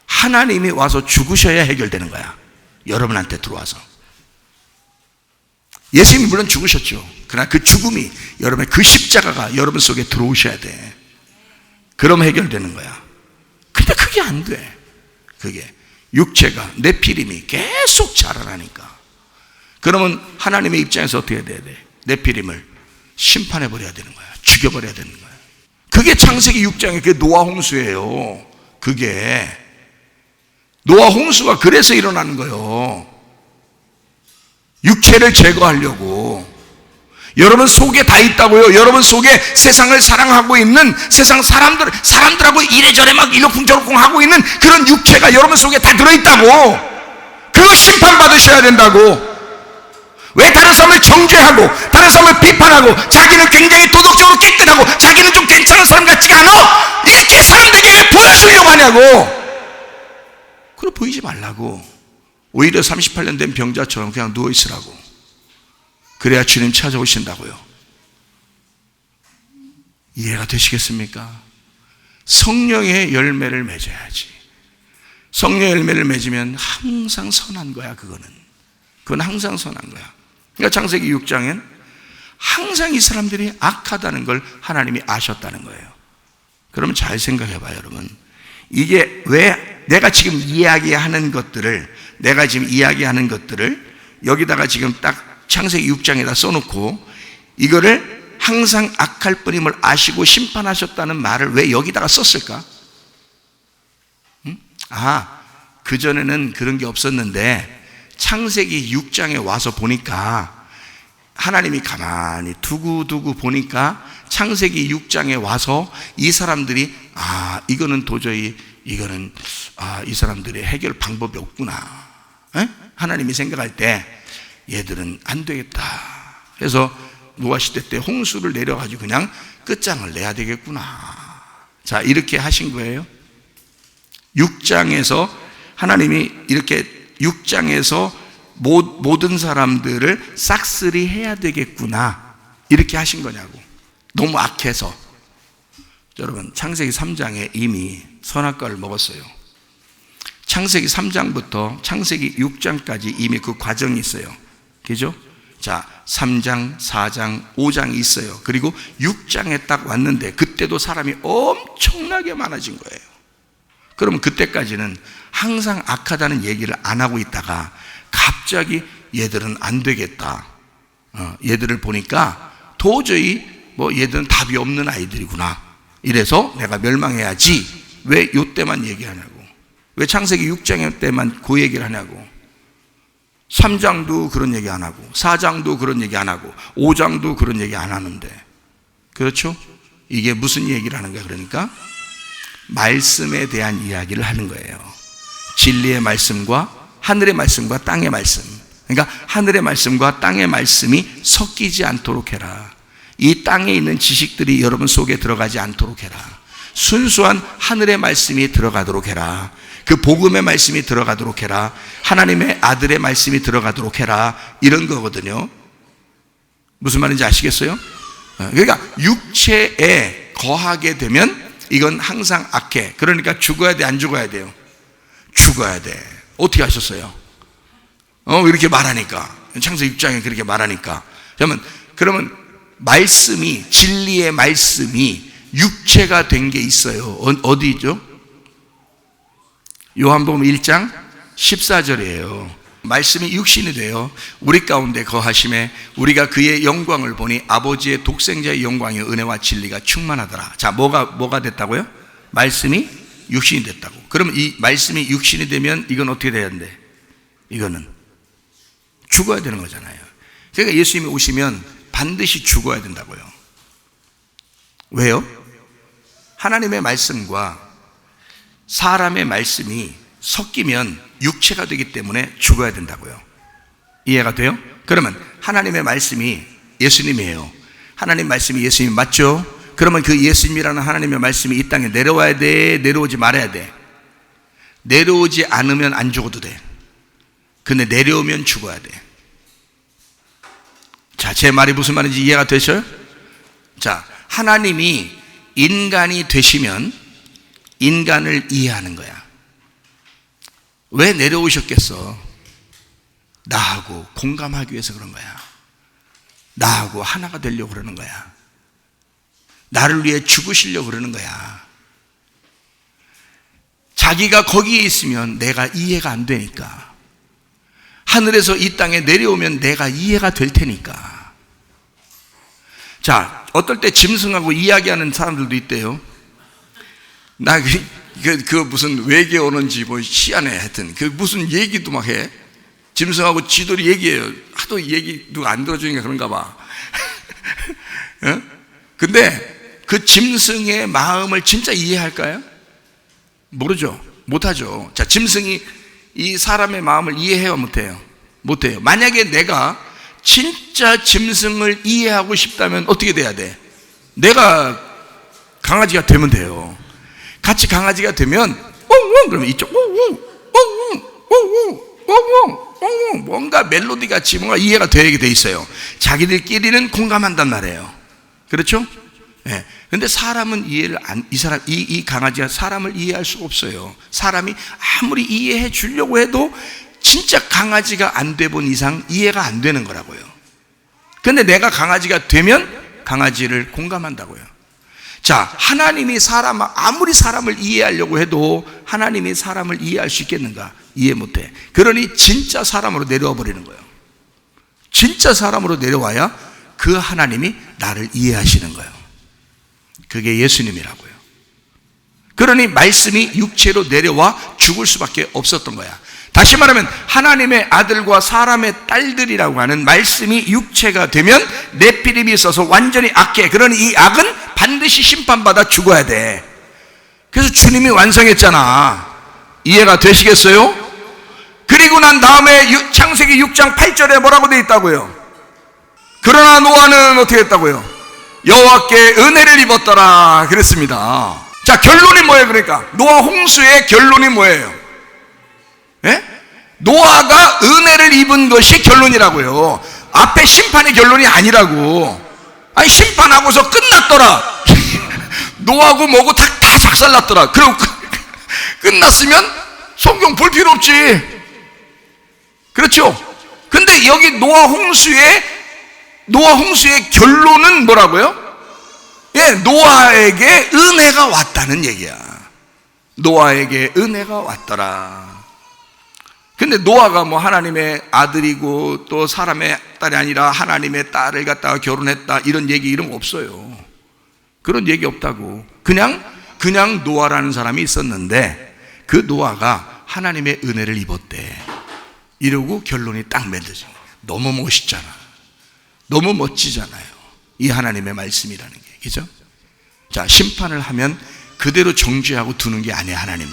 [SPEAKER 1] 하나님이 와서 죽으셔야 해결되는 거야. 여러분한테 들어와서. 예수님이 물론 죽으셨죠. 그러나 그 죽음이, 여러분의 그 십자가가 여러분 속에 들어오셔야 돼. 그럼 해결되는 거야. 근데 그게 안 돼. 그게 육체가, 네피림이 계속 자라나니까. 그러면 하나님의 입장에서 어떻게 해야 돼? 네피림을 심판해버려야 되는 거야. 죽여버려야 되는 거야. 그게 창세기 6장의 그 노아 홍수예요. 그게 노아 홍수가 그래서 일어나는 거예요. 육체를 제거하려고. 여러분 속에 다 있다고요. 여러분 속에 세상을 사랑하고 있는, 세상 사람들하고 이래저래 막 일렁쿵저렁쿵 하고 있는 그런 육체가 여러분 속에 다 들어있다고. 그거 심판받으셔야 된다고. 왜 다른 사람을 정죄하고 다른 사람을 비판하고 자기는 굉장히 도덕적으로 깨끗하고 자기는 좀 괜찮은 사람 같지가 않아? 이렇게 사람들에게 왜 보여주려고 하냐고. 그럼 보이지 말라고. 오히려 38년 된 병자처럼 그냥 누워있으라고. 그래야 주님 찾아오신다고요. 이해가 되시겠습니까? 성령의 열매를 맺어야지. 성령의 열매를 맺으면 항상 선한 거야. 그건 항상 선한 거야. 그러니까 창세기 6장엔 항상 이 사람들이 악하다는 걸 하나님이 아셨다는 거예요. 그러면 잘 생각해 봐요, 여러분. 이게 왜 내가 지금 이야기하는 것들을 여기다가 지금 딱 창세기 6장에다 써놓고 이거를 항상 악할 뿐임을 아시고 심판하셨다는 말을 왜 여기다가 썼을까? 그전에는 그런 게 없었는데 창세기 6장에 와서 보니까 하나님이 가만히 두고 보니까 창세기 6장에 와서 이 사람들이 이거는 도저히 이 사람들의 해결 방법이 없구나. 하나님이 생각할 때 얘들은 안 되겠다. 그래서 노아 시대 때 홍수를 내려가지고 그냥 끝장을 내야 되겠구나. 자, 이렇게 하신 거예요. 6장에서 하나님이 이렇게 6장에서 모든 사람들을 싹쓸이 해야 되겠구나. 이렇게 하신 거냐고. 너무 악해서. 여러분, 창세기 3장에 이미 선악과를 먹었어요. 창세기 3장부터 창세기 6장까지 이미 그 과정이 있어요. 그죠? 자, 3장, 4장, 5장이 있어요. 그리고 6장에 딱 왔는데 그때도 사람이 엄청나게 많아진 거예요. 그러면 그때까지는 항상 악하다는 얘기를 안 하고 있다가 갑자기 얘들은 안 되겠다. 얘들을 보니까 도저히 얘들은 답이 없는 아이들이구나. 이래서 내가 멸망해야지. 왜 이때만 얘기하냐고. 왜 창세기 6장 때만 그 얘기를 하냐고. 3장도 그런 얘기 안 하고 4장도 그런 얘기 안 하고 5장도 그런 얘기 안 하는데. 그렇죠? 이게 무슨 얘기를 하는 거야? 그러니까 말씀에 대한 이야기를 하는 거예요. 진리의 말씀과 하늘의 말씀과 땅의 말씀, 그러니까 하늘의 말씀과 땅의 말씀이 섞이지 않도록 해라. 이 땅에 있는 지식들이 여러분 속에 들어가지 않도록 해라. 순수한 하늘의 말씀이 들어가도록 해라. 그 복음의 말씀이 들어가도록 해라. 하나님의 아들의 말씀이 들어가도록 해라. 이런 거거든요. 무슨 말인지 아시겠어요? 그러니까 육체에 거하게 되면 이건 항상 악해. 그러니까 죽어야 돼, 안 죽어야 돼요? 죽어야 돼. 어떻게 하셨어요? 이렇게 말하니까, 창세기 6장에 그렇게 말하니까. 그러면 말씀이, 진리의 말씀이 육체가 된 게 있어요. 어디죠? 요한복음 1장 14절이에요. 말씀이 육신이 되어 우리 가운데 거하심에 우리가 그의 영광을 보니 아버지의 독생자의 영광의 은혜와 진리가 충만하더라. 자, 뭐가 됐다고요? 말씀이 육신이 됐다고. 그러면 이 말씀이 육신이 되면 이건 어떻게 돼야 되는데? 이거는 죽어야 되는 거잖아요. 그러니까 예수님이 오시면 반드시 죽어야 된다고요. 왜요? 하나님의 말씀과 사람의 말씀이 섞이면 육체가 되기 때문에 죽어야 된다고요. 이해가 돼요? 그러면 하나님의 말씀이 예수님이에요. 하나님 말씀이 예수님 맞죠? 그러면 그 예수님이라는 하나님의 말씀이 이 땅에 내려와야 돼? 내려오지 말아야 돼? 내려오지 않으면 안 죽어도 돼. 근데 내려오면 죽어야 돼. 자, 제 말이 무슨 말인지 이해가 되셔요? 자, 하나님이 인간이 되시면 인간을 이해하는 거야. 왜 내려오셨겠어? 나하고 공감하기 위해서 그런 거야. 나하고 하나가 되려고 그러는 거야. 나를 위해 죽으시려고 그러는 거야. 자기가 거기에 있으면 내가 이해가 안 되니까. 하늘에서 이 땅에 내려오면 내가 이해가 될 테니까. 자, 어떨 때 짐승하고 이야기하는 사람들도 있대요. 나 그 무슨 외계 오는지 뭐 희한해. 하여튼 그 무슨 얘기도 막 해. 짐승하고 지들이 얘기해요. 하도 얘기 누가 안 들어주니까 그런가 봐. 근데 그 짐승의 마음을 진짜 이해할까요? 모르죠. 못하죠. 자, 짐승이 이 사람의 마음을 이해해요, 못해요? 못해요. 만약에 내가 진짜 짐승을 이해하고 싶다면 어떻게 돼야 돼? 내가 강아지가 되면 돼요. 같이 강아지가 되면 웅웅 그러면 이쪽 웅웅 웅웅 웅웅 웅웅 웅웅 뭔가 멜로디 같이 뭔가 이해가 되게 돼 있어요. 자기들끼리는 공감한단 말이에요. 그렇죠? 예. 근데 사람은 이 강아지가 사람을 이해할 수가 없어요. 사람이 아무리 이해해 주려고 해도 진짜 강아지가 안 돼 본 이상 이해가 안 되는 거라고요. 근데 내가 강아지가 되면 강아지를 공감한다고요. 자, 하나님이 아무리 사람을 이해하려고 해도 하나님이 사람을 이해할 수 있겠는가? 이해 못해. 그러니 진짜 사람으로 내려와 버리는 거예요. 진짜 사람으로 내려와야 그 하나님이 나를 이해하시는 거예요. 그게 예수님이라고요. 그러니 말씀이 육체로 내려와 죽을 수밖에 없었던 거야. 다시 말하면 하나님의 아들과 사람의 딸들이라고 하는 말씀이 육체가 되면 네피림이 있어서 완전히 악해. 그러니 이 악은 반드시 심판받아 죽어야 돼. 그래서 주님이 완성했잖아. 이해가 되시겠어요? 그리고 난 다음에 창세기 6장 8절에 뭐라고 되어 있다고요? 그러나 노아는 어떻게 했다고요? 여호와께 은혜를 입었더라 그랬습니다. 자, 결론이 뭐예요? 그러니까 노아 홍수의 결론이 뭐예요? 예? 노아가 은혜를 입은 것이 결론이라고요. 앞에 심판의 결론이 아니라고. 아니, 심판하고서 끝났더라. 노아고 뭐고 다 작살났더라. 그럼 끝났으면 성경 볼 필요 없지. 그렇죠? 근데 여기 노아 홍수의 결론은 뭐라고요? 예, 노아에게 은혜가 왔다는 얘기야. 노아에게 은혜가 왔더라. 근데 노아가 뭐 하나님의 아들이고 또 사람의 딸이 아니라 하나님의 딸을 갖다가 결혼했다 이런 이런 거 없어요. 그런 얘기 없다고. 그냥 노아라는 사람이 있었는데 그 노아가 하나님의 은혜를 입었대. 이러고 결론이 딱 맺어진 거예요. 너무 멋있잖아. 너무 멋지잖아요. 이 하나님의 말씀이라는 게. 그죠? 자, 심판을 하면 그대로 정죄하고 두는 게 아니에요, 하나님은.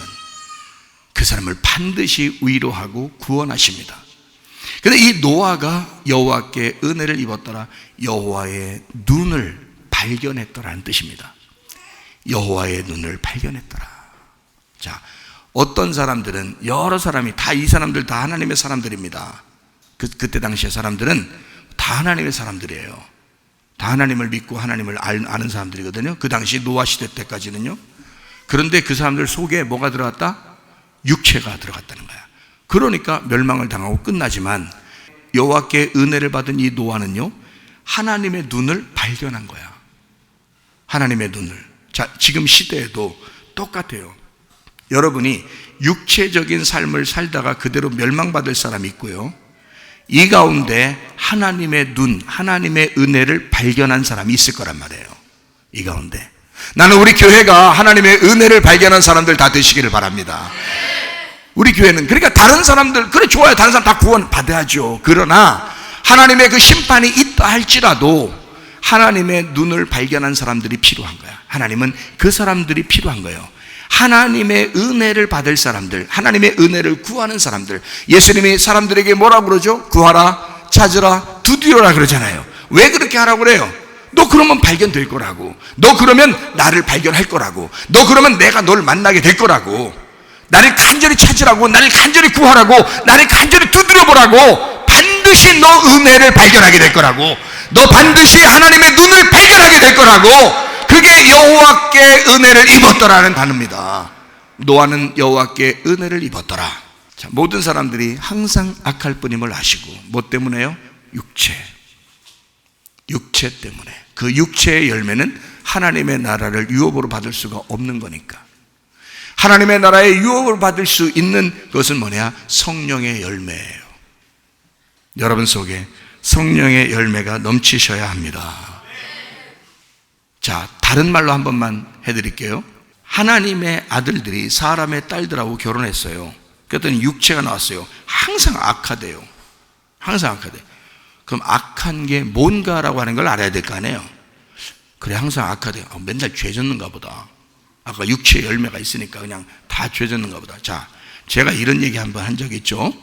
[SPEAKER 1] 그 사람을 반드시 위로하고 구원하십니다. 그런데 이 노아가 여호와께 은혜를 입었더라, 여호와의 눈을 발견했더라는 뜻입니다. 여호와의 눈을 발견했더라. 자, 어떤 사람들은, 여러 사람이 다, 이 사람들 다 하나님의 사람들입니다. 그때 당시의 사람들은 다 하나님의 사람들이에요. 다 하나님을 믿고 하나님을 아는 사람들이거든요. 그 당시 노아 시대 때까지는요. 그런데 그 사람들 속에 뭐가 들어갔다? 육체가 들어갔다는 거야. 그러니까 멸망을 당하고 끝나지만, 여호와께 은혜를 받은 이 노아는요, 하나님의 눈을 발견한 거야. 하나님의 눈을. 자, 지금 시대에도 똑같아요. 여러분이 육체적인 삶을 살다가 그대로 멸망받을 사람이 있고요, 이 가운데 하나님의 눈, 하나님의 은혜를 발견한 사람이 있을 거란 말이에요. 이 가운데 나는 우리 교회가 하나님의 은혜를 발견한 사람들 다 되시기를 바랍니다. 우리 교회는, 그러니까 다른 사람들, 그래 좋아요, 다른 사람 다 구원 받아야죠. 그러나 하나님의 그 심판이 있다 할지라도 하나님의 눈을 발견한 사람들이 필요한 거야. 하나님은 그 사람들이 필요한 거예요. 하나님의 은혜를 받을 사람들, 하나님의 은혜를 구하는 사람들. 예수님이 사람들에게 뭐라고 그러죠? 구하라, 찾으라, 두드려라 그러잖아요. 왜 그렇게 하라고 그래요? 너 그러면 발견될 거라고. 너 그러면 나를 발견할 거라고. 너 그러면 내가 널 만나게 될 거라고. 나를 간절히 찾으라고, 나를 간절히 구하라고, 나를 간절히 두드려보라고. 반드시 너 은혜를 발견하게 될 거라고. 너 반드시 하나님의 눈을 발견하게 될 거라고. 그게 여호와께 은혜를 입었더라는 단어입니다. 노아는 여호와께 은혜를 입었더라. 자, 모든 사람들이 항상 악할 뿐임을 아시고, 뭐 때문에요? 육체 때문에. 그 육체의 열매는 하나님의 나라를 유업으로 받을 수가 없는 거니까. 하나님의 나라의 유업을 받을 수 있는 것은 뭐냐? 성령의 열매예요. 여러분 속에 성령의 열매가 넘치셔야 합니다. 자, 다른 말로 한 번만 해드릴게요. 하나님의 아들들이 사람의 딸들하고 결혼했어요. 그랬더니 육체가 나왔어요. 항상 악하대요. 항상 악하대. 그럼 악한 게 뭔가라고 하는 걸 알아야 될 거 아니에요. 그래, 항상 악하대요. 맨날 죄 졌는가 보다. 아까 육체의 열매가 있으니까 그냥 다 죄 졌는가 보다. 자, 제가 이런 얘기 한번 한 적 있죠.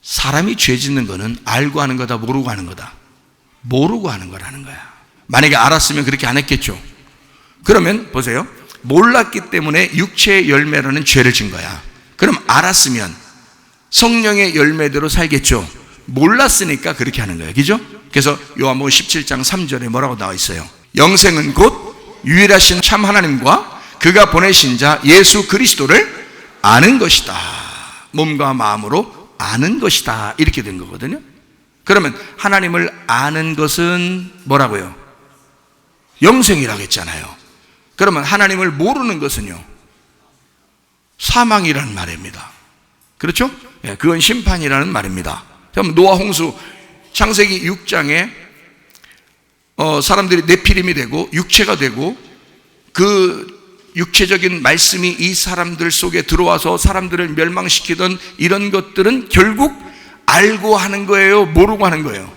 [SPEAKER 1] 사람이 죄 짓는 거는 알고 하는 거다, 모르고 하는 거다? 모르고 하는 거라는 거야. 만약에 알았으면 그렇게 안 했겠죠. 그러면 보세요, 몰랐기 때문에 육체의 열매라는 죄를 진 거야. 그럼 알았으면 성령의 열매대로 살겠죠. 몰랐으니까 그렇게 하는 거예요. 그죠? 그래서 요한복음 17장 3절에 뭐라고 나와 있어요? 영생은 곧 유일하신 참 하나님과 그가 보내신 자 예수 그리스도를 아는 것이다. 몸과 마음으로 아는 것이다. 이렇게 된 거거든요. 그러면 하나님을 아는 것은 뭐라고요? 영생이라고 했잖아요. 그러면 하나님을 모르는 것은요? 사망이라는 말입니다. 그렇죠? 예, 그건 심판이라는 말입니다. 그럼 노아 홍수 창세기 6장에 사람들이 네피림이 되고 육체가 되고, 그 육체적인 말씀이 이 사람들 속에 들어와서 사람들을 멸망시키던 이런 것들은 결국 알고 하는 거예요? 모르고 하는 거예요?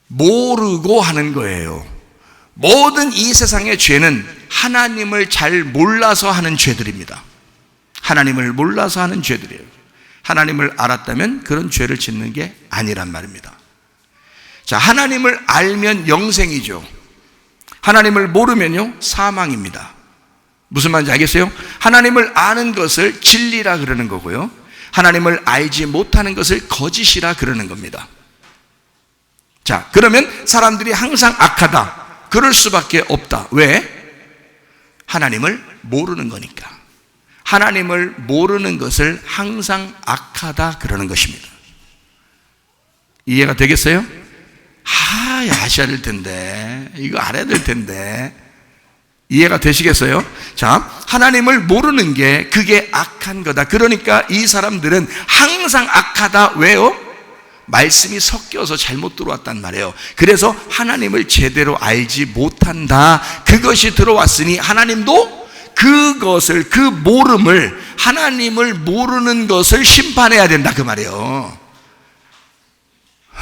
[SPEAKER 1] 모르고 하는 거예요. 모든 이 세상의 죄는 하나님을 잘 몰라서 하는 죄들입니다. 하나님을 몰라서 하는 죄들이에요. 하나님을 알았다면 그런 죄를 짓는 게 아니란 말입니다. 자, 하나님을 알면 영생이죠. 하나님을 모르면요, 사망입니다. 무슨 말인지 알겠어요? 하나님을 아는 것을 진리라 그러는 거고요, 하나님을 알지 못하는 것을 거짓이라 그러는 겁니다. 자, 그러면 사람들이 항상 악하다, 그럴 수밖에 없다. 왜? 하나님을 모르는 거니까. 하나님을 모르는 것을 항상 악하다 그러는 것입니다. 이해가 되겠어요? 아셔야 될 텐데, 이거 알아야 될 텐데. 이해가 되시겠어요? 자, 하나님을 모르는 게 그게 악한 거다. 그러니까 이 사람들은 항상 악하다. 왜요? 말씀이 섞여서 잘못 들어왔단 말이에요. 그래서 하나님을 제대로 알지 못한다. 그것이 들어왔으니 하나님도 그것을, 그 모름을, 하나님을 모르는 것을 심판해야 된다 그 말이에요.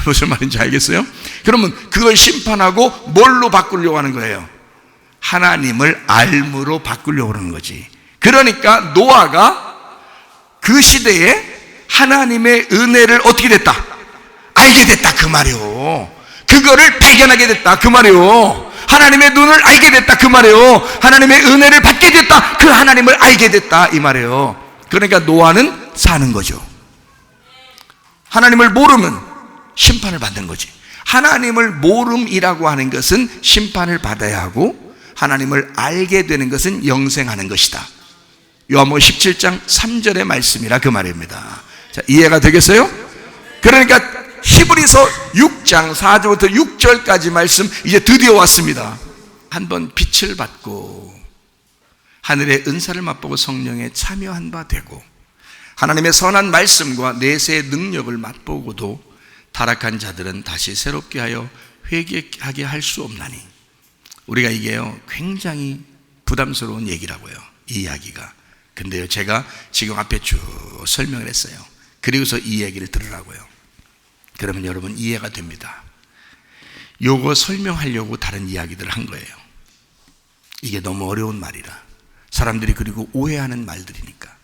[SPEAKER 1] 무슨 말인지 알겠어요? 그러면 그걸 심판하고 뭘로 바꾸려고 하는 거예요? 하나님을 알므로 바꾸려고 하는 거지. 그러니까 노아가 그 시대에 하나님의 은혜를 어떻게 됐다? 알게 됐다 그 말이요. 그거를 발견하게 됐다 그 말이요. 하나님의 눈을 알게 됐다 그 말이요. 하나님의 은혜를 받게 됐다, 그 하나님을 알게 됐다 이 말이에요. 그러니까 노아는 사는 거죠. 하나님을 모르면 심판을 받는 거지. 하나님을 모름이라고 하는 것은 심판을 받아야 하고, 하나님을 알게 되는 것은 영생하는 것이다. 요한복음 17장 3절의 말씀이라 그 말입니다. 자, 이해가 되겠어요? 그러니까 히브리서 6장 4절부터 6절까지 말씀 이제 드디어 왔습니다. 한번 빛을 받고 하늘의 은사를 맛보고 성령에 참여한 바 되고 하나님의 선한 말씀과 내세의 능력을 맛보고도 타락한 자들은 다시 새롭게 하여 회개하게 할 수 없나니. 우리가 이게요 굉장히 부담스러운 얘기라고요, 이 이야기가. 근데요 제가 지금 앞에 쭉 설명을 했어요. 그리고서 이 얘기를 들으라고요. 그러면 여러분 이해가 됩니다. 요거 설명하려고 다른 이야기들을 한 거예요. 이게 너무 어려운 말이라 사람들이, 그리고 오해하는 말들이니까,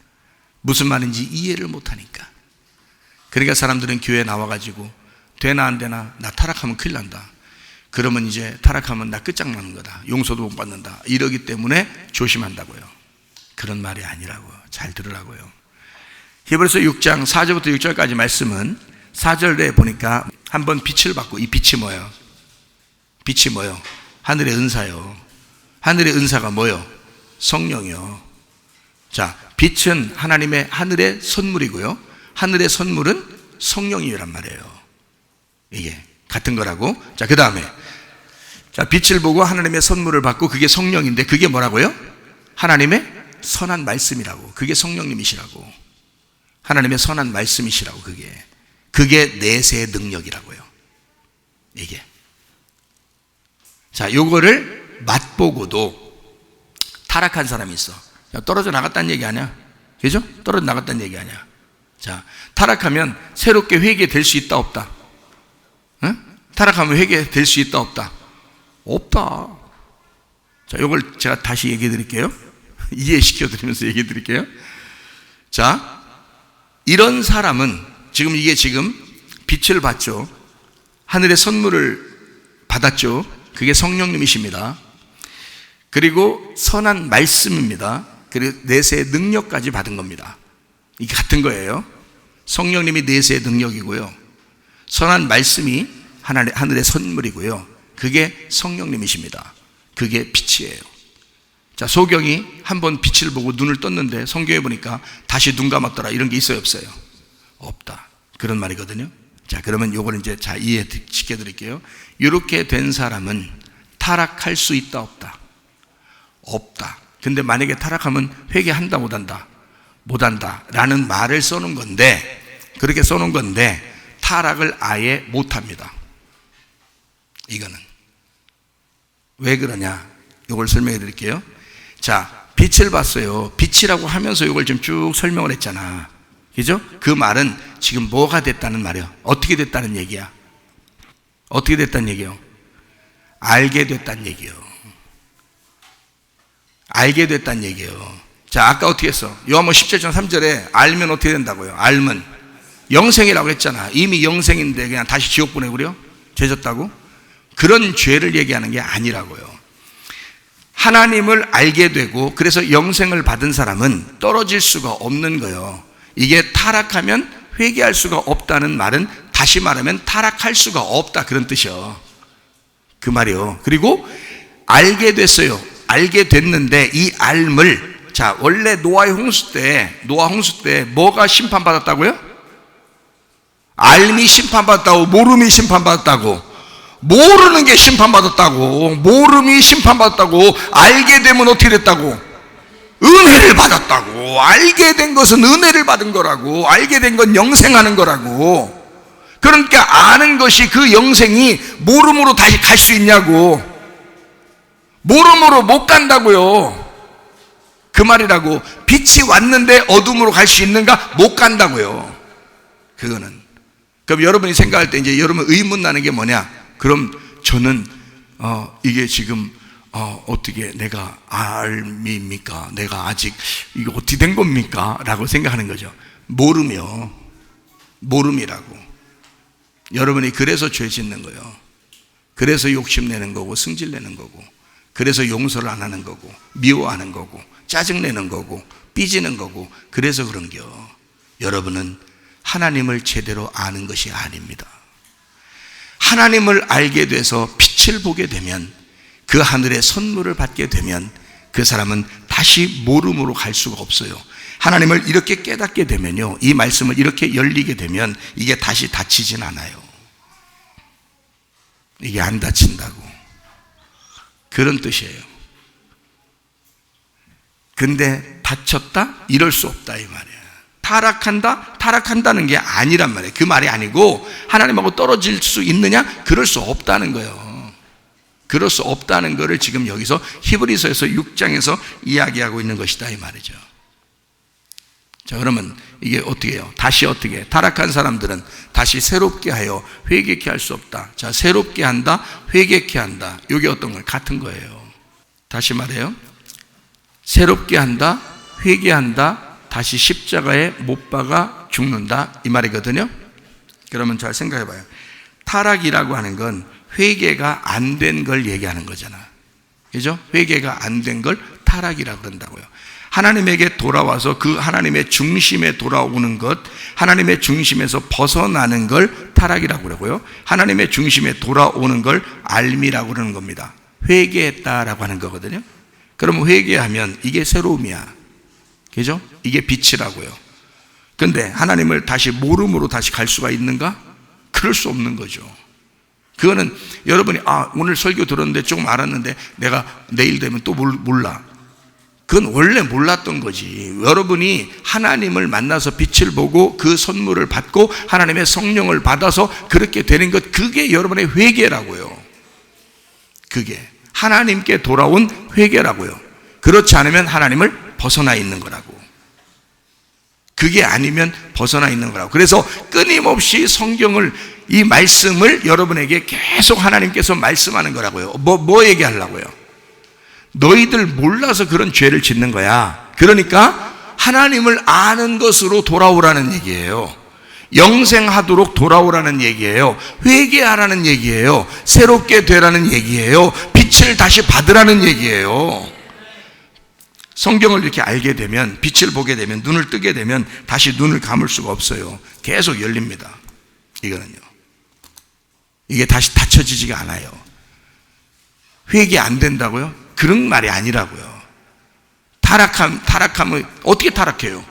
[SPEAKER 1] 무슨 말인지 이해를 못하니까. 그러니까 사람들은 교회에 나와가지고 되나 안 되나, 나 타락하면 큰일 난다, 그러면 이제 타락하면 나 끝장나는 거다, 용서도 못 받는다, 이러기 때문에 조심한다고요. 그런 말이 아니라고. 잘 들으라고요. 히브리서 6장 4절부터 6절까지 말씀은 4절에 보니까 한번 빛을 받고, 이 빛이 뭐예요? 빛이 뭐예요? 하늘의 은사요. 하늘의 은사가 뭐예요? 성령이요. 자, 빛은 하나님의 하늘의 선물이고요, 하늘의 선물은 성령이란 말이에요. 이게 같은 거라고. 자, 그 다음에 자, 빛을 보고 하나님의 선물을 받고, 그게 성령인데 그게 뭐라고요? 하나님의 선한 말씀이라고. 그게 성령님이시라고. 하나님의 선한 말씀이시라고. 그게 내세의 능력이라고요, 이게. 자, 요거를 맛보고도 타락한 사람이 있어. 떨어져 나갔다는 얘기 아니야? 그죠? 떨어져 나갔다는 얘기 아니야. 자, 타락하면 새롭게 회개될 수 있다 없다? 응? 타락하면 회개될 수 있다 없다? 없다. 자, 요걸 제가 다시 얘기해 드릴게요. 이해시켜 드리면서 얘기해 드릴게요. 자, 이런 사람은 지금 빛을 받죠. 하늘의 선물을 받았죠. 그게 성령님이십니다. 그리고 선한 말씀입니다. 그리고 내세의 능력까지 받은 겁니다. 이게 같은 거예요. 성령님이 내세의 능력이고요, 선한 말씀이 하늘의 선물이고요, 그게 성령님이십니다. 그게 빛이에요. 자, 소경이 한번 빛을 보고 눈을 떴는데 성경에 보니까 다시 눈 감았더라, 이런 게 있어요 없어요? 없다. 그런 말이거든요. 자, 그러면 요걸 이제 이해시켜 드릴게요. 이렇게 된 사람은 타락할 수 있다 없다? 없다. 근데 만약에 타락하면 회개한다 못한다? 못한다 라는 말을 써놓은 건데, 그렇게 써놓은 건데 타락을 아예 못합니다. 이거는 왜 그러냐, 이걸 설명해 드릴게요. 자, 빛을 봤어요. 빛이라고 하면서 이걸 좀 쭉 설명을 했잖아, 그죠? 그 말은 지금 뭐가 됐다는 말이야? 어떻게 됐다는 얘기야? 어떻게 됐다는 얘기요? 알게 됐다는 얘기요. 알게 됐다는 얘기예요. 자, 아까 어떻게 했어? 요한복음 17장 3절에 알면 어떻게 된다고요? 알면 영생이라고 했잖아. 이미 영생인데 그냥 다시 지옥 보내버려? 죄졌다고? 그런 죄를 얘기하는 게 아니라고요. 하나님을 알게 되고 그래서 영생을 받은 사람은 떨어질 수가 없는 거예요. 이게 타락하면 회개할 수가 없다는 말은, 다시 말하면 타락할 수가 없다, 그런 뜻이요, 그 말이요. 그리고 알게 됐어요. 알게 됐는데 이 알을, 자, 원래 노아 홍수 때 뭐가 심판받았다고요? 알미 심판받았다고, 모름이 심판받았다고. 모르는 게 심판받았다고, 모름이 심판받았다고. 알게 되면 어떻게 됐다고? 은혜를 받았다고. 알게 된 것은 은혜를 받은 거라고. 알게 된 건 영생하는 거라고. 그러니까 아는 것이, 그 영생이 모름으로 다시 갈 수 있냐고. 모름으로 못 간다고요. 그 말이라고. 빛이 왔는데 어둠으로 갈 수 있는가? 못 간다고요. 그거는. 그럼 여러분이 생각할 때 이제 여러분 의문 나는 게 뭐냐? 그럼 저는 이게 지금 어떻게 내가 알미입니까? 내가 아직 이거 어떻게 된 겁니까? 라고 생각하는 거죠. 모름이라고. 여러분이 그래서 죄 짓는 거예요. 그래서 욕심내는 거고 승질내는 거고, 그래서 용서를 안 하는 거고, 미워하는 거고, 짜증내는 거고, 삐지는 거고, 그래서 그런겨. 여러분은 하나님을 제대로 아는 것이 아닙니다. 하나님을 알게 돼서 빛을 보게 되면, 그 하늘의 선물을 받게 되면 그 사람은 다시 모름으로 갈 수가 없어요. 하나님을 이렇게 깨닫게 되면요, 이 말씀을 이렇게 열리게 되면 이게 다시 닫히진 않아요. 이게 안 닫힌다고, 그런 뜻이에요. 근데 닫혔다? 이럴 수 없다 이 말이에요. 타락한다? 타락한다는 게 아니란 말이에요. 그 말이 아니고 하나님하고 떨어질 수 있느냐? 그럴 수 없다는 거예요. 그럴 수 없다는 것을 지금 여기서 히브리서에서 6장에서 이야기하고 있는 것이다 이 말이죠. 자, 그러면 이게 어떻게 해요? 다시 어떻게? 타락한 사람들은 다시 새롭게 하여 회개케 할 수 없다. 자, 새롭게 한다, 회개케 한다. 이게 어떤 걸? 같은 거예요. 다시 말해요. 새롭게 한다, 회개한다, 다시 십자가에 못 박아 죽는다 이 말이거든요. 그러면 잘 생각해 봐요. 타락이라고 하는 건 회개가 안 된 걸 얘기하는 거잖아. 그죠? 회개가 안 된 걸 타락이라고 그런다고요. 하나님에게 돌아와서 그 하나님의 중심에 돌아오는 것, 하나님의 중심에서 벗어나는 걸 타락이라고 그러고요, 하나님의 중심에 돌아오는 걸 알미라고 그러는 겁니다. 회개했다라고 하는 거거든요. 그러면 회개하면 이게 새로움이야. 그죠? 이게 빛이라고요. 근데 하나님을 다시 모름으로 다시 갈 수가 있는가? 그럴 수 없는 거죠. 그거는 여러분이 오늘 설교 들었는데 조금 알았는데 내가 내일 되면 또 몰라. 그건 원래 몰랐던 거지. 여러분이 하나님을 만나서 빛을 보고 그 선물을 받고 하나님의 성령을 받아서 그렇게 되는 것, 그게 여러분의 회개라고요. 그게 하나님께 돌아온 회개라고요. 그렇지 않으면 하나님을 벗어나 있는 거라고. 그게 아니면 벗어나 있는 거라고. 그래서 끊임없이 성경을, 이 말씀을 여러분에게 계속 하나님께서 말씀하는 거라고요. 뭐 얘기하려고요? 너희들 몰라서 그런 죄를 짓는 거야. 그러니까 하나님을 아는 것으로 돌아오라는 얘기예요. 영생하도록 돌아오라는 얘기예요. 회개하라는 얘기예요. 새롭게 되라는 얘기예요. 빛을 다시 받으라는 얘기예요. 성경을 이렇게 알게 되면, 빛을 보게 되면, 눈을 뜨게 되면 다시 눈을 감을 수가 없어요. 계속 열립니다. 이거는요, 이게 다시 닫혀지지가 않아요. 회개 안 된다고요? 그런 말이 아니라고요. 타락하면 어떻게 타락해요?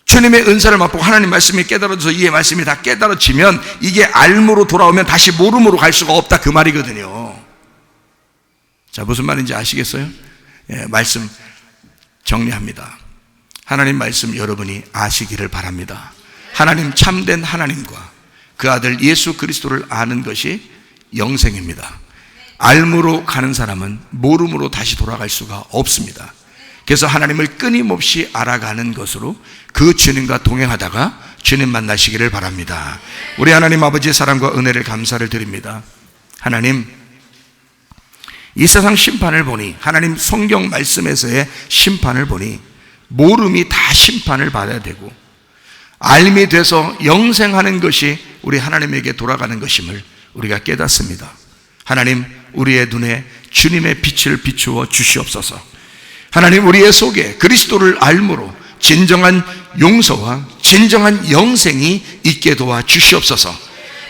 [SPEAKER 1] 주님의 은사를 맛보고 하나님 말씀이 깨달아져서 이 말씀이 다 깨달아지면 이게 알므로 돌아오면 다시 모름으로 갈 수가 없다, 그 말이거든요. 자, 무슨 말인지 아시겠어요? 예, 말씀 정리합니다. 하나님 말씀 여러분이 아시기를 바랍니다. 하나님, 참된 하나님과 그 아들 예수 그리스도를 아는 것이 영생입니다. 알므로 가는 사람은 모름으로 다시 돌아갈 수가 없습니다. 그래서 하나님을 끊임없이 알아가는 것으로 그 주님과 동행하다가 주님 만나시기를 바랍니다. 우리 하나님 아버지의 사랑과 은혜를 감사를 드립니다. 하나님, 이 세상 심판을 보니, 하나님 성경 말씀에서의 심판을 보니 모름이 다 심판을 받아야 되고 알미 돼서 영생하는 것이 우리 하나님에게 돌아가는 것임을 우리가 깨닫습니다. 하나님, 우리의 눈에 주님의 빛을 비추어 주시옵소서. 하나님, 우리의 속에 그리스도를 알므로 진정한 용서와 진정한 영생이 있게 도와 주시옵소서.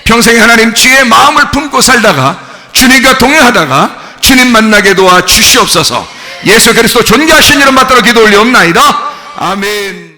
[SPEAKER 1] 평생에 하나님 주의 마음을 품고 살다가 주님과 동행하다가 주님 만나게 도와 주시옵소서. 예수 그리스도 존귀하신 이름 받들어 기도 올리옵나이다. 아멘.